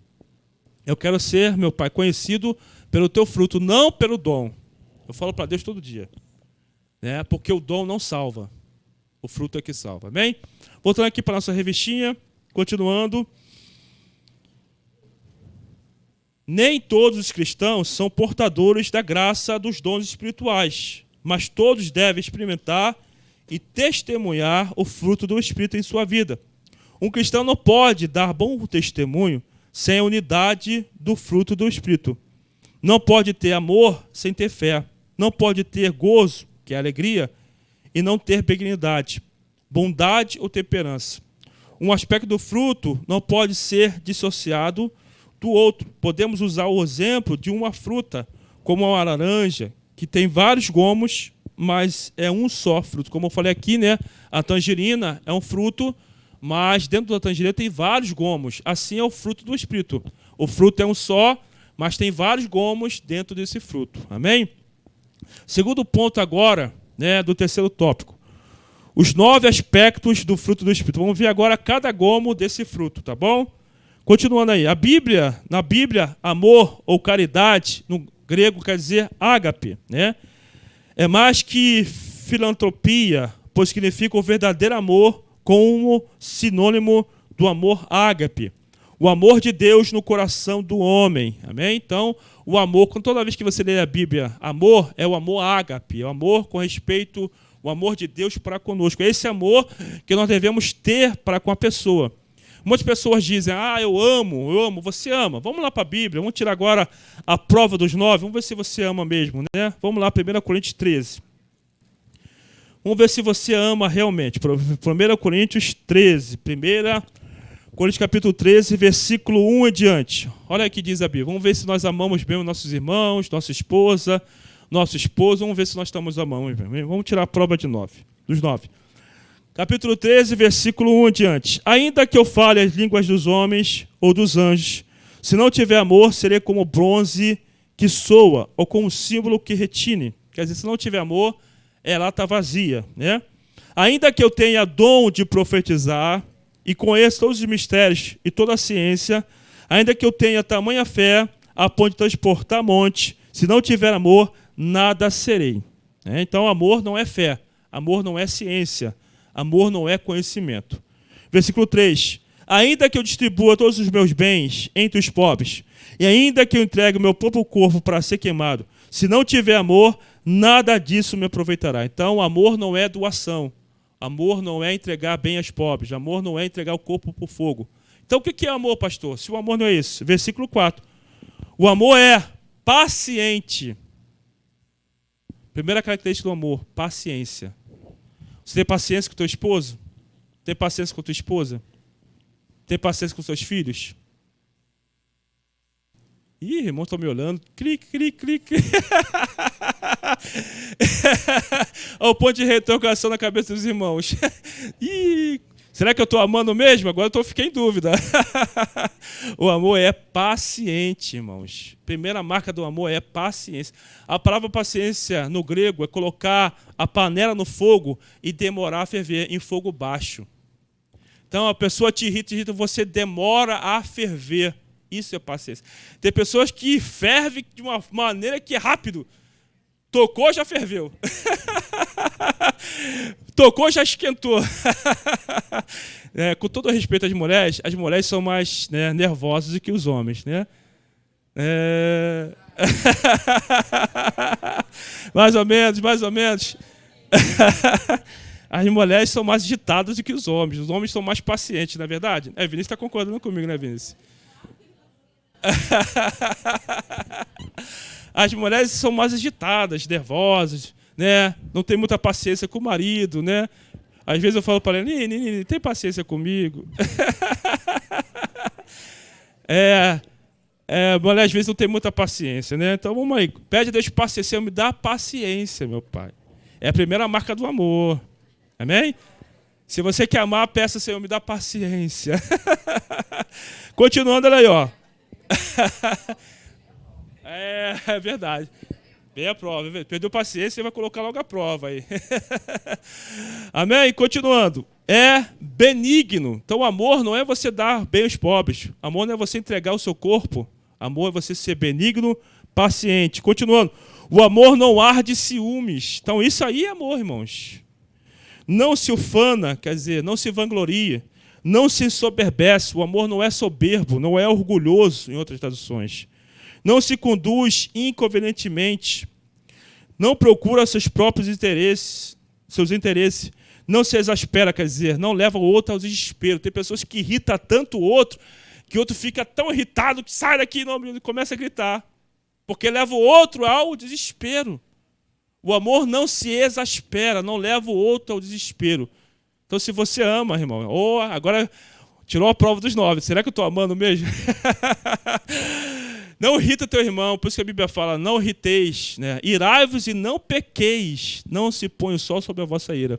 Eu quero ser, meu Pai, conhecido pelo teu fruto, não pelo dom. Eu falo para Deus todo dia. Né? Porque o dom não salva. O fruto é que salva. Amém? Voltando aqui para a nossa revistinha, continuando. Nem todos os cristãos são portadores da graça dos dons espirituais, mas todos devem experimentar e testemunhar o fruto do Espírito em sua vida. Um cristão não pode dar bom testemunho sem a unidade do fruto do Espírito. Não pode ter amor sem ter fé. Não pode ter gozo, que é alegria, e não ter benignidade, bondade ou temperança. Um aspecto do fruto não pode ser dissociado do outro. Podemos usar o exemplo de uma fruta, como a laranja, que tem vários gomos, mas é um só fruto. Como eu falei aqui, né, a tangerina é um fruto, mas dentro da tangerina tem vários gomos. Assim é o fruto do Espírito. O fruto é um só, mas tem vários gomos dentro desse fruto. Amém? Segundo ponto agora, né, do terceiro tópico. Os 9 aspectos do fruto do Espírito. Vamos ver agora cada gomo desse fruto, tá bom? Continuando aí. Na Bíblia, amor ou caridade, no grego quer dizer ágape, né? É mais que filantropia, pois significa o verdadeiro amor como sinônimo do amor ágape. O amor de Deus no coração do homem. Amém? Então, o amor, toda vez que você lê a Bíblia, amor é o amor ágape, é o amor com respeito, o amor de Deus para conosco. É esse amor que nós devemos ter para com a pessoa. Muitas pessoas dizem, eu amo, você ama. Vamos lá para a Bíblia, vamos tirar agora a prova dos 9, vamos ver se você ama mesmo, né? Vamos lá, 1 Coríntios 13. Vamos ver se você ama realmente. 1 Coríntios 13, 1 Coríntios capítulo 13, versículo 1 em diante. Olha o que diz a Bíblia. Vamos ver se nós amamos bem os nossos irmãos, nossa esposa, nosso esposo. Vamos ver se nós estamos amando bem. Vamos tirar a prova dos 9. Capítulo 13, versículo 1 em diante. Ainda que eu fale as línguas dos homens ou dos anjos, se não tiver amor, serei como bronze que soa, ou como símbolo que retine. Quer dizer, se não tiver amor, ela está vazia, né? Ainda que eu tenha dom de profetizar e conheça todos os mistérios e toda a ciência, ainda que eu tenha tamanha fé a ponto de transportar monte, se não tiver amor, nada serei. Então, amor não é fé, amor não é ciência, amor não é conhecimento. Versículo 3. Ainda que eu distribua todos os meus bens entre os pobres, e ainda que eu entregue o meu próprio corpo para ser queimado, se não tiver amor, nada disso me aproveitará. Então, amor não é doação. Amor não é entregar bem aos pobres. Amor não é entregar o corpo para o fogo. Então, o que é amor, pastor? Se o amor não é isso. Versículo 4. O amor é paciente. Primeira característica do amor, paciência. Você tem paciência com o teu esposo? Tem paciência com a tua esposa? Tem paciência com os seus filhos? Ih, irmão, estão me olhando. Clique. Olha o ponto de interrogação na cabeça dos irmãos. Ih, será que eu estou amando mesmo? Agora eu fiquei em dúvida. O amor é paciente, irmãos. Primeira marca do amor é paciência. A palavra paciência no grego é colocar a panela no fogo e demorar a ferver em fogo baixo. Então a pessoa te irrita, você demora a ferver. Isso é paciência. Tem pessoas que fervem de uma maneira que é rápido. Tocou, já ferveu. Tocou, já esquentou. Com todo respeito às mulheres são mais, né, nervosas do que os homens, né? Mais ou menos. As mulheres são mais agitadas do que os homens. Os homens são mais pacientes, não é verdade? Vinícius está concordando comigo, né, Vinícius? As mulheres são mais agitadas, nervosas, né? Não tem muita paciência com o marido, né? Às vezes eu falo para ela, Nini, tem paciência comigo? Mas às vezes não tem muita paciência, né? Então vamos aí, pede a Deus paciência, Senhor, me dá paciência, meu Pai. É a primeira marca do amor, amém? Se você quer amar, peça, Senhor, me dá paciência. Continuando, olha aí, ó. É verdade. Vem a prova, perdeu paciência, você vai colocar logo a prova aí. Amém? Continuando. É benigno. Então, amor não é você dar bem aos pobres. Amor não é você entregar o seu corpo. Amor é você ser benigno, paciente. Continuando. O amor não arde ciúmes. Então, isso aí é amor, irmãos. Não se ufana, quer dizer, não se vangloria. Não se ensoberbece. O amor não é soberbo, não é orgulhoso, em outras traduções. Não se conduz inconvenientemente, não procura seus próprios interesses, não se exaspera, quer dizer, não leva o outro ao desespero. Tem pessoas que irritam tanto o outro, que o outro fica tão irritado que sai daqui e começa a gritar, porque leva o outro ao desespero. O amor não se exaspera, não leva o outro ao desespero. Então, se você ama, irmão, agora tirou a prova dos 9, será que eu estou amando mesmo? Não irrita teu irmão, por isso que a Bíblia fala, não irriteis, né? Irai-vos e não pequeis, não se põe o sol sobre a vossa ira.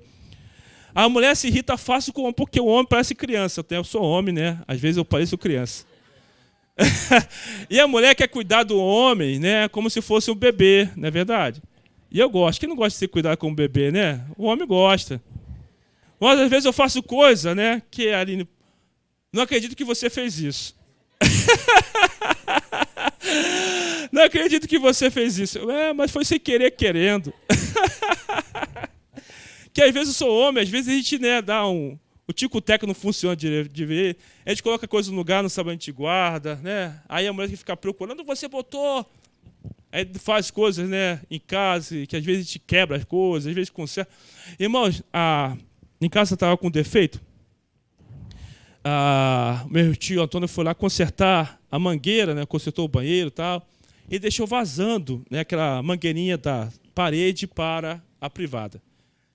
A mulher se irrita fácil porque o homem parece criança. Eu sou homem, né? Às vezes eu pareço criança. E a mulher quer cuidar do homem, né? Como se fosse um bebê, não é verdade? E eu gosto. Quem não gosta de ser cuidado como um bebê, né? O homem gosta. Mas às vezes eu faço coisa, né? Que Aline, não acredito que você fez isso. Não acredito que você fez isso. Mas foi sem querer, querendo. Que às vezes eu sou homem, às vezes a gente, né, dá o tico-teco não funciona de ver. A gente coloca coisa no lugar, não sabe, a gente guarda, né? Aí a mulher fica procurando, você botou. Aí faz coisas, né, em casa, que às vezes a gente quebra as coisas, às vezes conserta. Irmãos, em casa estava com defeito. Meu tio Antônio foi lá consertar a mangueira, né, consertou o banheiro e tal, e deixou vazando, né, aquela mangueirinha da parede para a privada,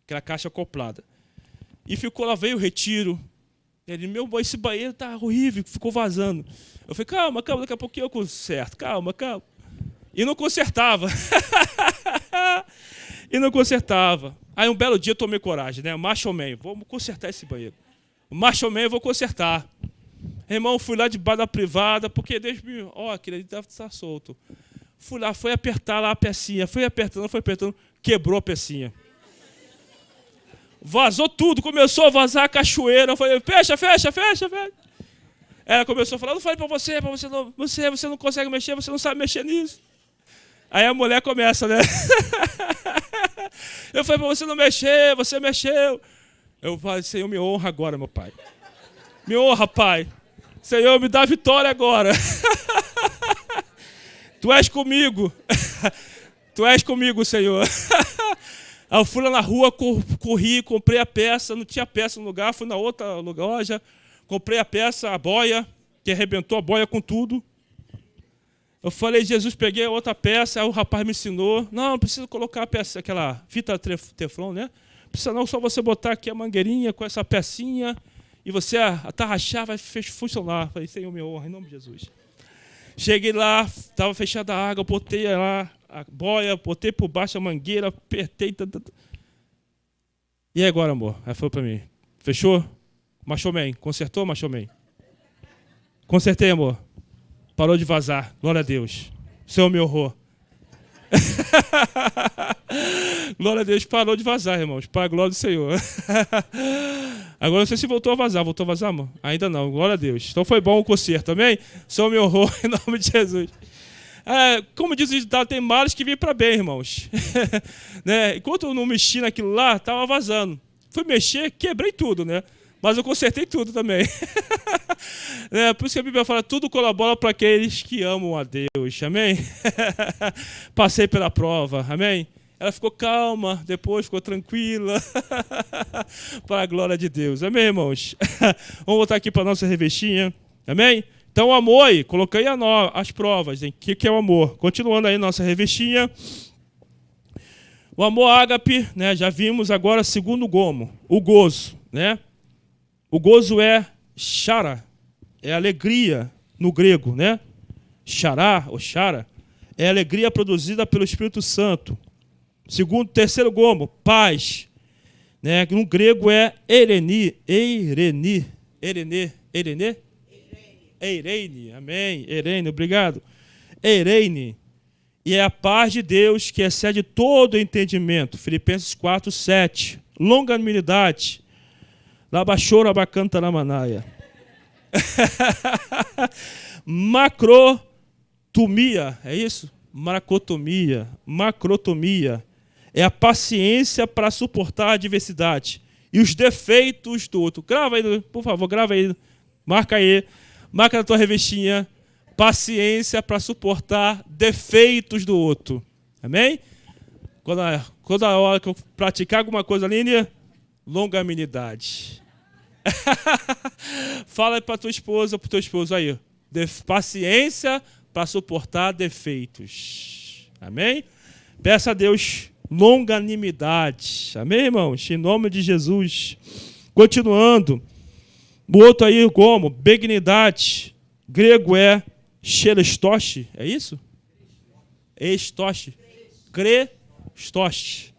aquela caixa acoplada. E ficou lá, veio o retiro. Ele, esse banheiro tá horrível, ficou vazando. Eu falei, calma, daqui a pouquinho eu conserto, calma. E não consertava. Aí um belo dia eu tomei coragem, né, macho man, vamos consertar esse banheiro. Macho man, eu vou consertar. Irmão, fui lá debaixo da privada, porque Deus me... aquele ali deve estar solto. Fui lá, foi apertar lá a pecinha, foi apertando, quebrou a pecinha. Vazou tudo, começou a vazar a cachoeira. Eu falei, fecha. Ela começou a falar, não falei pra você não consegue mexer, você não sabe mexer nisso. Aí a mulher começa, né? Eu falei pra você não mexer, você mexeu. Eu falei, Senhor, me honra agora, meu Pai. Me honra, Pai. Senhor, me dá vitória agora. Tu és comigo. Tu és comigo, Senhor. Aí eu fui lá na rua, corri, comprei a peça. Não tinha peça no lugar, fui na outra loja. Comprei a peça, a boia, que arrebentou a boia com tudo. Eu falei, Jesus, peguei a outra peça. Aí o rapaz me ensinou. Não precisa colocar a peça, aquela fita teflon, né? Precisa não, só você botar aqui a mangueirinha com essa pecinha e você atarrachar, vai funcionar. Falei, Senhor, me honra, em nome de Jesus. Cheguei lá, estava fechada a água, botei lá a boia, botei por baixo a mangueira, apertei. E agora, amor? Aí falou para mim, fechou? Macho man, consertou, macho man? Consertei, amor. Parou de vazar, glória a Deus. O Senhor me honrou. Glória a Deus, parou de vazar, irmãos, para a glória do Senhor. Agora não sei se voltou a vazar, amor? Ainda não, glória a Deus. Então foi bom o conserto, amém? Senhor me honrou em nome de Jesus. Como diz o ditado, tem males que vêm para bem, irmãos. Né? Enquanto eu não mexi naquilo lá, estava vazando. Fui mexer, quebrei tudo, né? Mas eu consertei tudo também. Por isso que a Bíblia fala, tudo colabora para aqueles que amam a Deus, amém? Passei pela prova, amém? Ela ficou calma, depois ficou tranquila. Para a glória de Deus, amém, irmãos? Vamos voltar aqui para a nossa revestinha, amém? Então, o amor aí, coloquei as provas, hein? O que é o amor? Continuando aí nossa revestinha. O amor ágape, né, já vimos agora segundo gomo, o gozo, né? O gozo é chara, é alegria no grego, né? Chará ou chara é alegria produzida pelo Espírito Santo. Segundo, terceiro gomo, paz, né? No grego é eirene, eirene, amém, eirene, obrigado, eirene. E é a paz de Deus que excede todo entendimento. Filipenses 4, 7. Longanimidade. Labachora bacanta na manaia. Macrotomia, é isso? Macrotomia. É a paciência para suportar a adversidade e os defeitos do outro. Grava aí, por favor, grava aí. Marca aí. Marca na tua revistinha. Paciência para suportar defeitos do outro. Amém? Quando a hora que eu praticar alguma coisa, Línia, longanimidade. Fala aí para tua esposa, para o teu esposo aí. Paciência para suportar defeitos. Amém? Peça a Deus longanimidade. Amém, irmãos? Em nome de Jesus. Continuando. O outro aí, como? Benignidade. Grego é xerestoste, é isso? Estoste. Crestoste.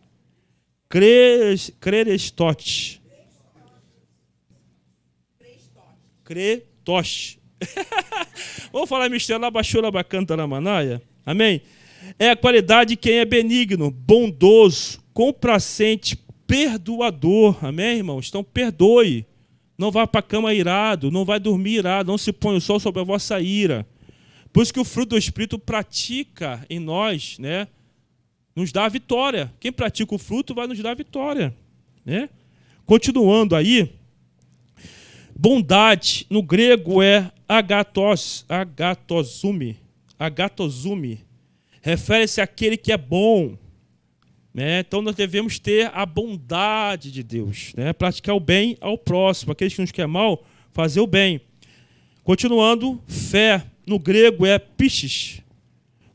Crerestote. Cretoste. Vamos falar mistério lá, baixou lá, bacanta na manaia. Amém? É a qualidade de quem é benigno, bondoso, complacente, perdoador. Amém, irmãos? Então, perdoe. Não vá para a cama irado, não vai dormir irado, não se põe o sol sobre a vossa ira. Por isso que o fruto do Espírito pratica em nós, né? Nos dá a vitória. Quem pratica o fruto vai nos dar a vitória, né? Continuando aí, bondade, no grego é agatozume. Refere-se àquele que é bom, né? Então nós devemos ter a bondade de Deus, né? Praticar o bem ao próximo, aqueles que nos querem mal, fazer o bem. Continuando, fé, no grego é piscis.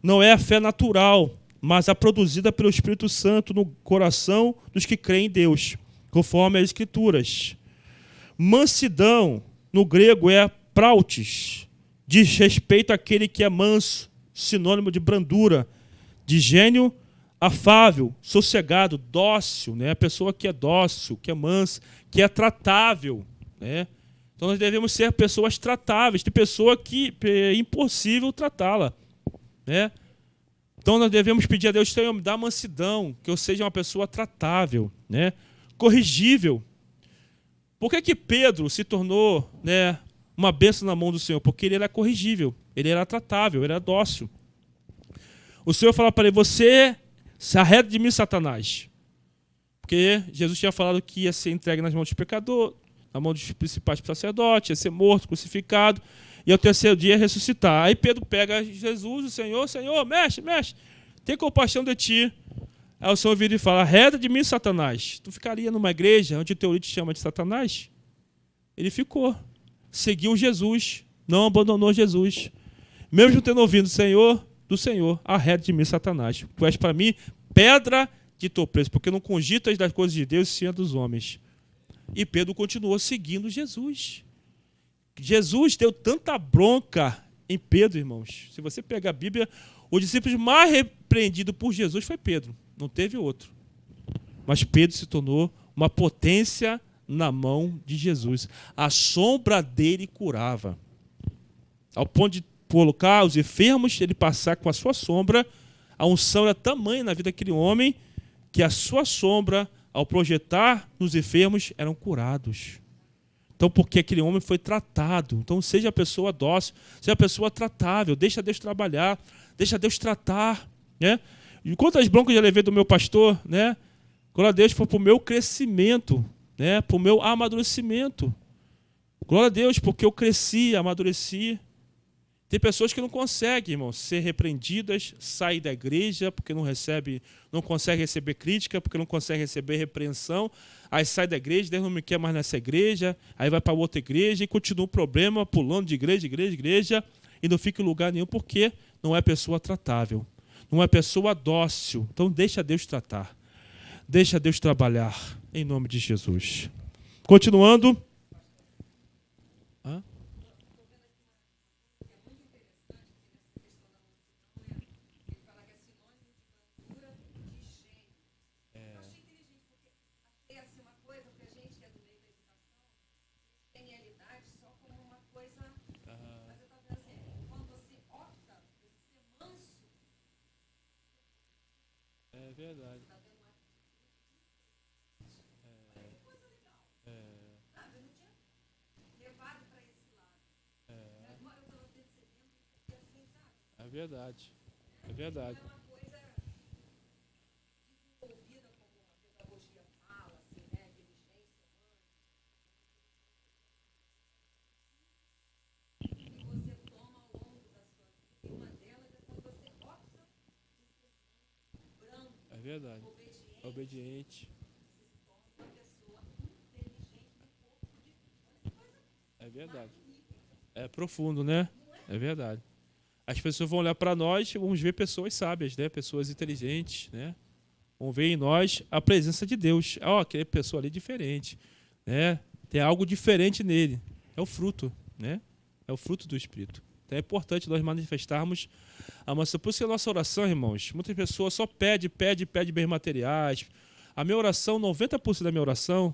Não é a fé natural, mas a produzida pelo Espírito Santo no coração dos que creem em Deus, conforme as Escrituras. Mansidão, no grego é prautis, diz respeito àquele que é manso, sinônimo de brandura, de gênio afável, sossegado, dócil, né? A pessoa que é dócil, que é mansa, que é tratável, né? Então nós devemos ser pessoas tratáveis. Tem pessoa que é impossível tratá-la, né? Então nós devemos pedir a Deus, Senhor, me dá mansidão, que eu seja uma pessoa tratável, né? Corrigível. Por que Pedro se tornou, né, uma bênção na mão do Senhor? Porque ele era corrigível, ele era tratável, ele era dócil. O Senhor falou para ele, você se arreda de mim, Satanás. Porque Jesus tinha falado que ia ser entregue nas mãos dos pecadores, na mão dos principais sacerdotes, ia ser morto, crucificado, e ao terceiro dia ia ressuscitar. Aí Pedro pega Jesus, o Senhor, mexe, tem compaixão de ti. Aí o Senhor vira e fala, arreda de mim, Satanás. Tu ficaria numa igreja onde o teu líder te chama de Satanás? Ele ficou, seguiu Jesus, não abandonou Jesus. Mesmo tendo ouvido do Senhor, arreda de mim, Satanás. Tu és para mim pedra de tropeço, porque não cogitas das coisas de Deus, sim dos homens. E Pedro continuou seguindo Jesus. Jesus deu tanta bronca em Pedro, irmãos. Se você pegar a Bíblia, o discípulo mais repreendido por Jesus foi Pedro. Não teve outro. Mas Pedro se tornou uma potência na mão de Jesus. A sombra dele curava. Ao ponto de colocar os enfermos, ele passar com a sua sombra, a unção era tamanha na vida daquele homem, que a sua sombra, ao projetar nos enfermos, eram curados. Então, porque aquele homem foi tratado. Então, seja a pessoa dócil, seja a pessoa tratável, deixa Deus trabalhar, deixa Deus tratar, né? E quantas broncas eu já levei do meu pastor, né? Glória a Deus, foi para o meu crescimento, né? Para o meu amadurecimento. Glória a Deus, porque eu cresci, amadureci. Tem pessoas que não conseguem, irmão, ser repreendidas, sair da igreja, porque não consegue receber crítica, porque não consegue receber repreensão. Aí sai da igreja, Deus não me quer mais nessa igreja, aí vai para outra igreja e continua o problema, pulando de igreja, e não fica em lugar nenhum, porque não é pessoa tratável, não é pessoa dócil. Então deixa Deus tratar. Deixa Deus trabalhar, em nome de Jesus. Continuando. Hã? É verdade. É verdade. É verdade. É verdade. Obediente. É verdade. É profundo, né? É verdade. As pessoas vão olhar para nós e vamos ver pessoas sábias, né? Pessoas inteligentes, né? Vão ver em nós a presença de Deus. Ó, aquela pessoa ali é diferente, né? Tem algo diferente nele. É o fruto, né? É o fruto do Espírito. Então é importante nós manifestarmos a nossa... Por isso que a nossa oração, irmãos, muitas pessoas só pede bens materiais. A minha oração, 90% da minha oração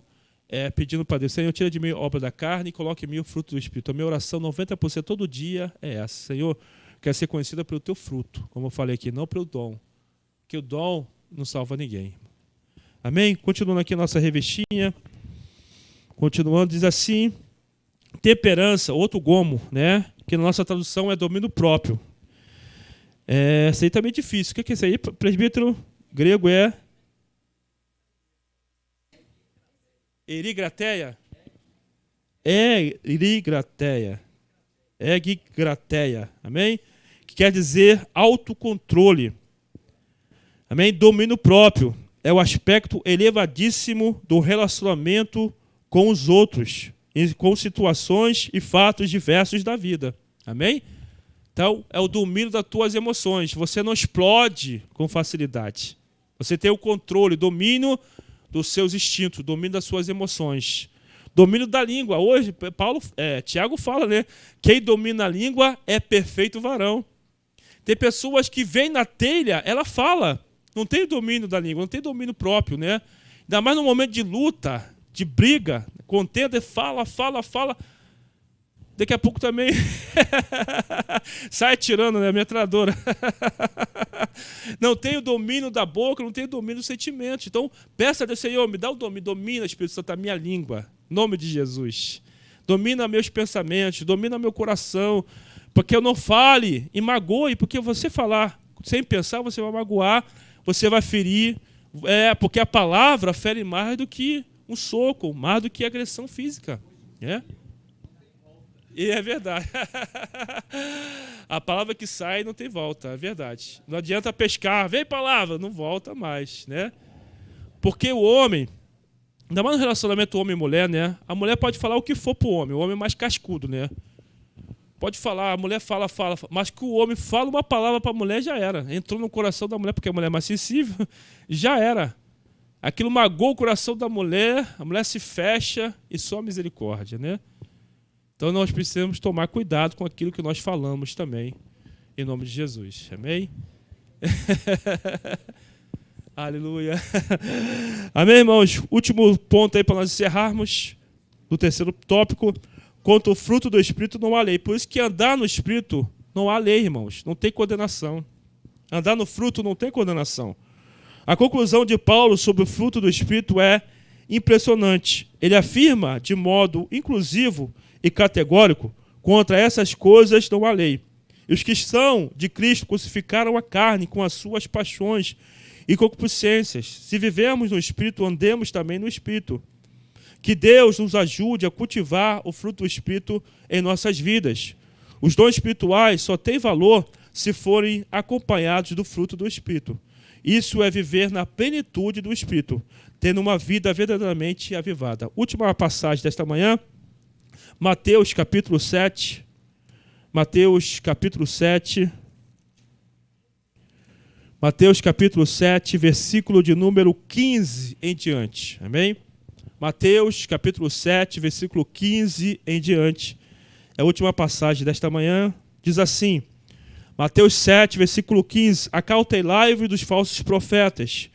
é pedindo para Deus, Senhor, tira de mim a obra da carne e coloque em mim o fruto do Espírito. A minha oração, 90% todo dia é essa. Senhor, quer ser conhecida pelo teu fruto, como eu falei aqui, não pelo dom. Porque o dom não salva ninguém. Amém? Continuando aqui a nossa revistinha. Continuando, diz assim: temperança, outro gomo, né? Que na nossa tradução é domínio próprio. Isso aí também é difícil. O que é isso aí? Presbítero grego é erigrateia? Erigrateia. Egigrateia. Amém? Que quer dizer autocontrole. Amém? Domínio próprio é o aspecto elevadíssimo do relacionamento com os outros, com situações e fatos diversos da vida. Amém? Então, é o domínio das tuas emoções. Você não explode com facilidade. Você tem o controle, domínio dos seus instintos, domínio das suas emoções. Domínio da língua. Hoje, Tiago fala, né? Quem domina a língua é perfeito varão. Tem pessoas que vêm na telha, ela fala. Não tem domínio da língua, não tem domínio próprio, né? Ainda mais no momento de luta, de briga, contenda, fala. Daqui a pouco também sai atirando, né? A metralhadora. Não tem o domínio da boca, não tem o domínio dos sentimentos. Então, peça a Deus, Senhor, me dá o domínio, domina, Espírito Santo, a minha língua. Em nome de Jesus. Domina meus pensamentos, domina meu coração. Porque eu não fale e magoe, porque você falar sem pensar, você vai magoar, você vai ferir. Porque a palavra fere mais do que um soco, mais do que agressão física. E é verdade. A palavra que sai não tem volta, é verdade. Não adianta pescar, vem palavra, não volta mais, né? Porque o homem, ainda mais no relacionamento homem e mulher, né? A mulher pode falar o que for pro homem, o homem é mais cascudo, né? Pode falar, a mulher fala, mas que o homem fala uma palavra para a mulher, já era. Entrou no coração da mulher, porque a mulher é mais sensível, já era. Aquilo magoou o coração da mulher, a mulher se fecha e só misericórdia, né? Então nós precisamos tomar cuidado com aquilo que nós falamos também, em nome de Jesus. Amém? Aleluia. Amém, irmãos? Último ponto aí para nós encerrarmos, do terceiro tópico. Quanto ao fruto do Espírito não há lei. Por isso que andar no Espírito não há lei, irmãos. Não tem condenação. Andar no fruto não tem condenação. A conclusão de Paulo sobre o fruto do Espírito é impressionante. Ele afirma de modo inclusivo e categórico: contra essas coisas não há lei. E os que são de Cristo crucificaram a carne com as suas paixões e concupiscências. Se vivemos no Espírito, andemos também no Espírito. Que Deus nos ajude a cultivar o fruto do Espírito em nossas vidas. Os dons espirituais só têm valor se forem acompanhados do fruto do Espírito. Isso é viver na plenitude do Espírito, tendo uma vida verdadeiramente avivada. Última passagem desta manhã, Mateus capítulo 7. Mateus capítulo 7. Mateus capítulo 7, versículo de número 15 em diante. Amém? Mateus capítulo 7, versículo 15 em diante. É a última passagem desta manhã. Diz assim, Mateus 7, versículo 15. Acautelai-vos dos falsos profetas,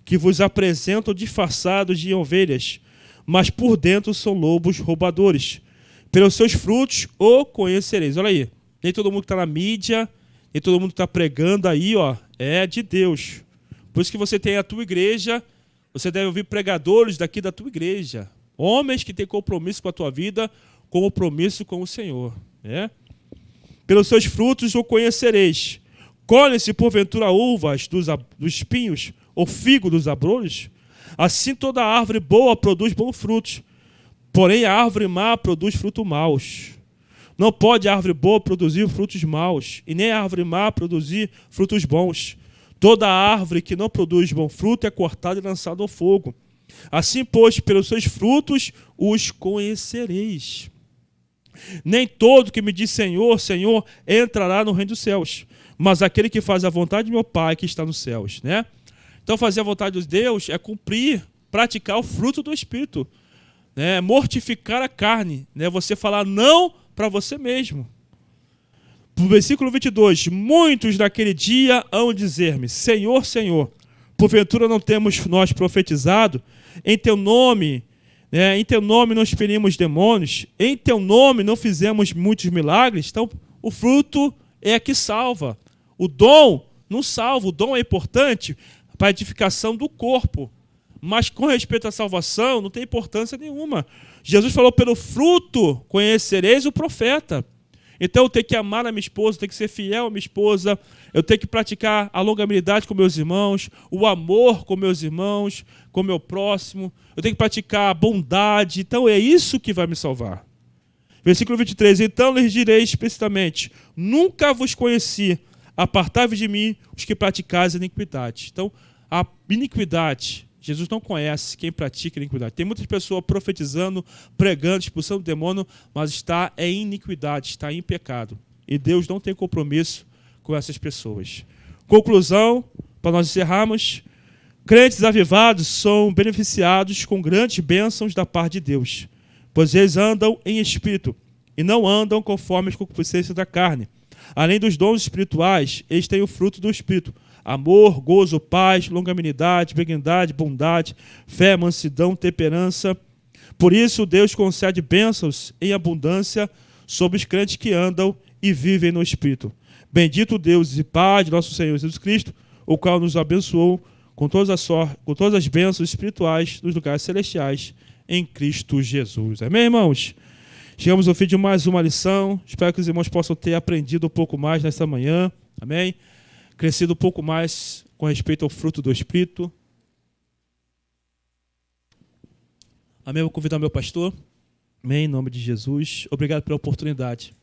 que vos apresentam disfarçados de ovelhas, mas por dentro são lobos roubadores. Pelos seus frutos o conhecereis. Olha aí, nem todo mundo que está na mídia, nem todo mundo que está pregando aí, ó, é de Deus. Por isso que você tem a tua igreja, você deve ouvir pregadores daqui da tua igreja. Homens que têm compromisso com a tua vida, compromisso com o Senhor. Né? Pelos seus frutos o conhecereis. Colhem-se porventura uvas dos espinhos, ou figo dos abrolhos? Assim toda árvore boa produz bons frutos, porém a árvore má produz frutos maus. Não pode a árvore boa produzir frutos maus, e nem a árvore má produzir frutos bons. Toda árvore que não produz bom fruto é cortada e lançada ao fogo. Assim, pois, pelos seus frutos os conhecereis. Nem todo que me diz Senhor, Senhor, entrará no reino dos céus, mas aquele que faz a vontade de meu Pai que está nos céus. Né? Então, fazer a vontade de Deus é cumprir, praticar o fruto do Espírito. Né? Mortificar a carne. Né? Você falar não para você mesmo. No versículo 22, muitos naquele dia hão de dizer-me, Senhor, Senhor, porventura não temos nós profetizado? Em teu nome, em teu nome não expelimos demônios? Em teu nome não fizemos muitos milagres? Então, o fruto é que salva. O dom não salva. O dom é importante para a edificação do corpo. Mas com respeito à salvação, não tem importância nenhuma. Jesus falou, pelo fruto conhecereis o profeta. Então eu tenho que amar a minha esposa, eu tenho que ser fiel à minha esposa, eu tenho que praticar a longanimidade com meus irmãos, o amor com meus irmãos, com meu próximo, eu tenho que praticar a bondade. Então é isso que vai me salvar. Versículo 23, então lhes direi explicitamente, nunca vos conheci, apartai-vos de mim os que praticais a iniquidade. Então a iniquidade, Jesus não conhece quem pratica iniquidade. Tem muitas pessoas profetizando, pregando, expulsando o demônio, mas está em iniquidade, está em pecado. E Deus não tem compromisso com essas pessoas. Conclusão, para nós encerrarmos, crentes avivados são beneficiados com grandes bênçãos da parte de Deus, pois eles andam em espírito e não andam conforme as concupiscências da carne. Além dos dons espirituais, eles têm o fruto do Espírito. Amor, gozo, paz, longanimidade, benignidade, bondade, fé, mansidão, temperança. Por isso, Deus concede bênçãos em abundância sobre os crentes que andam e vivem no Espírito. Bendito Deus e Pai de nosso Senhor Jesus Cristo, o qual nos abençoou com todas as bênçãos espirituais nos lugares celestiais em Cristo Jesus. Amém, irmãos? Chegamos ao fim de mais uma lição. Espero que os irmãos possam ter aprendido um pouco mais nesta manhã. Amém? Crescido um pouco mais com respeito ao fruto do Espírito. Amém? Vou convidar meu pastor. Amém? Em nome de Jesus. Obrigado pela oportunidade.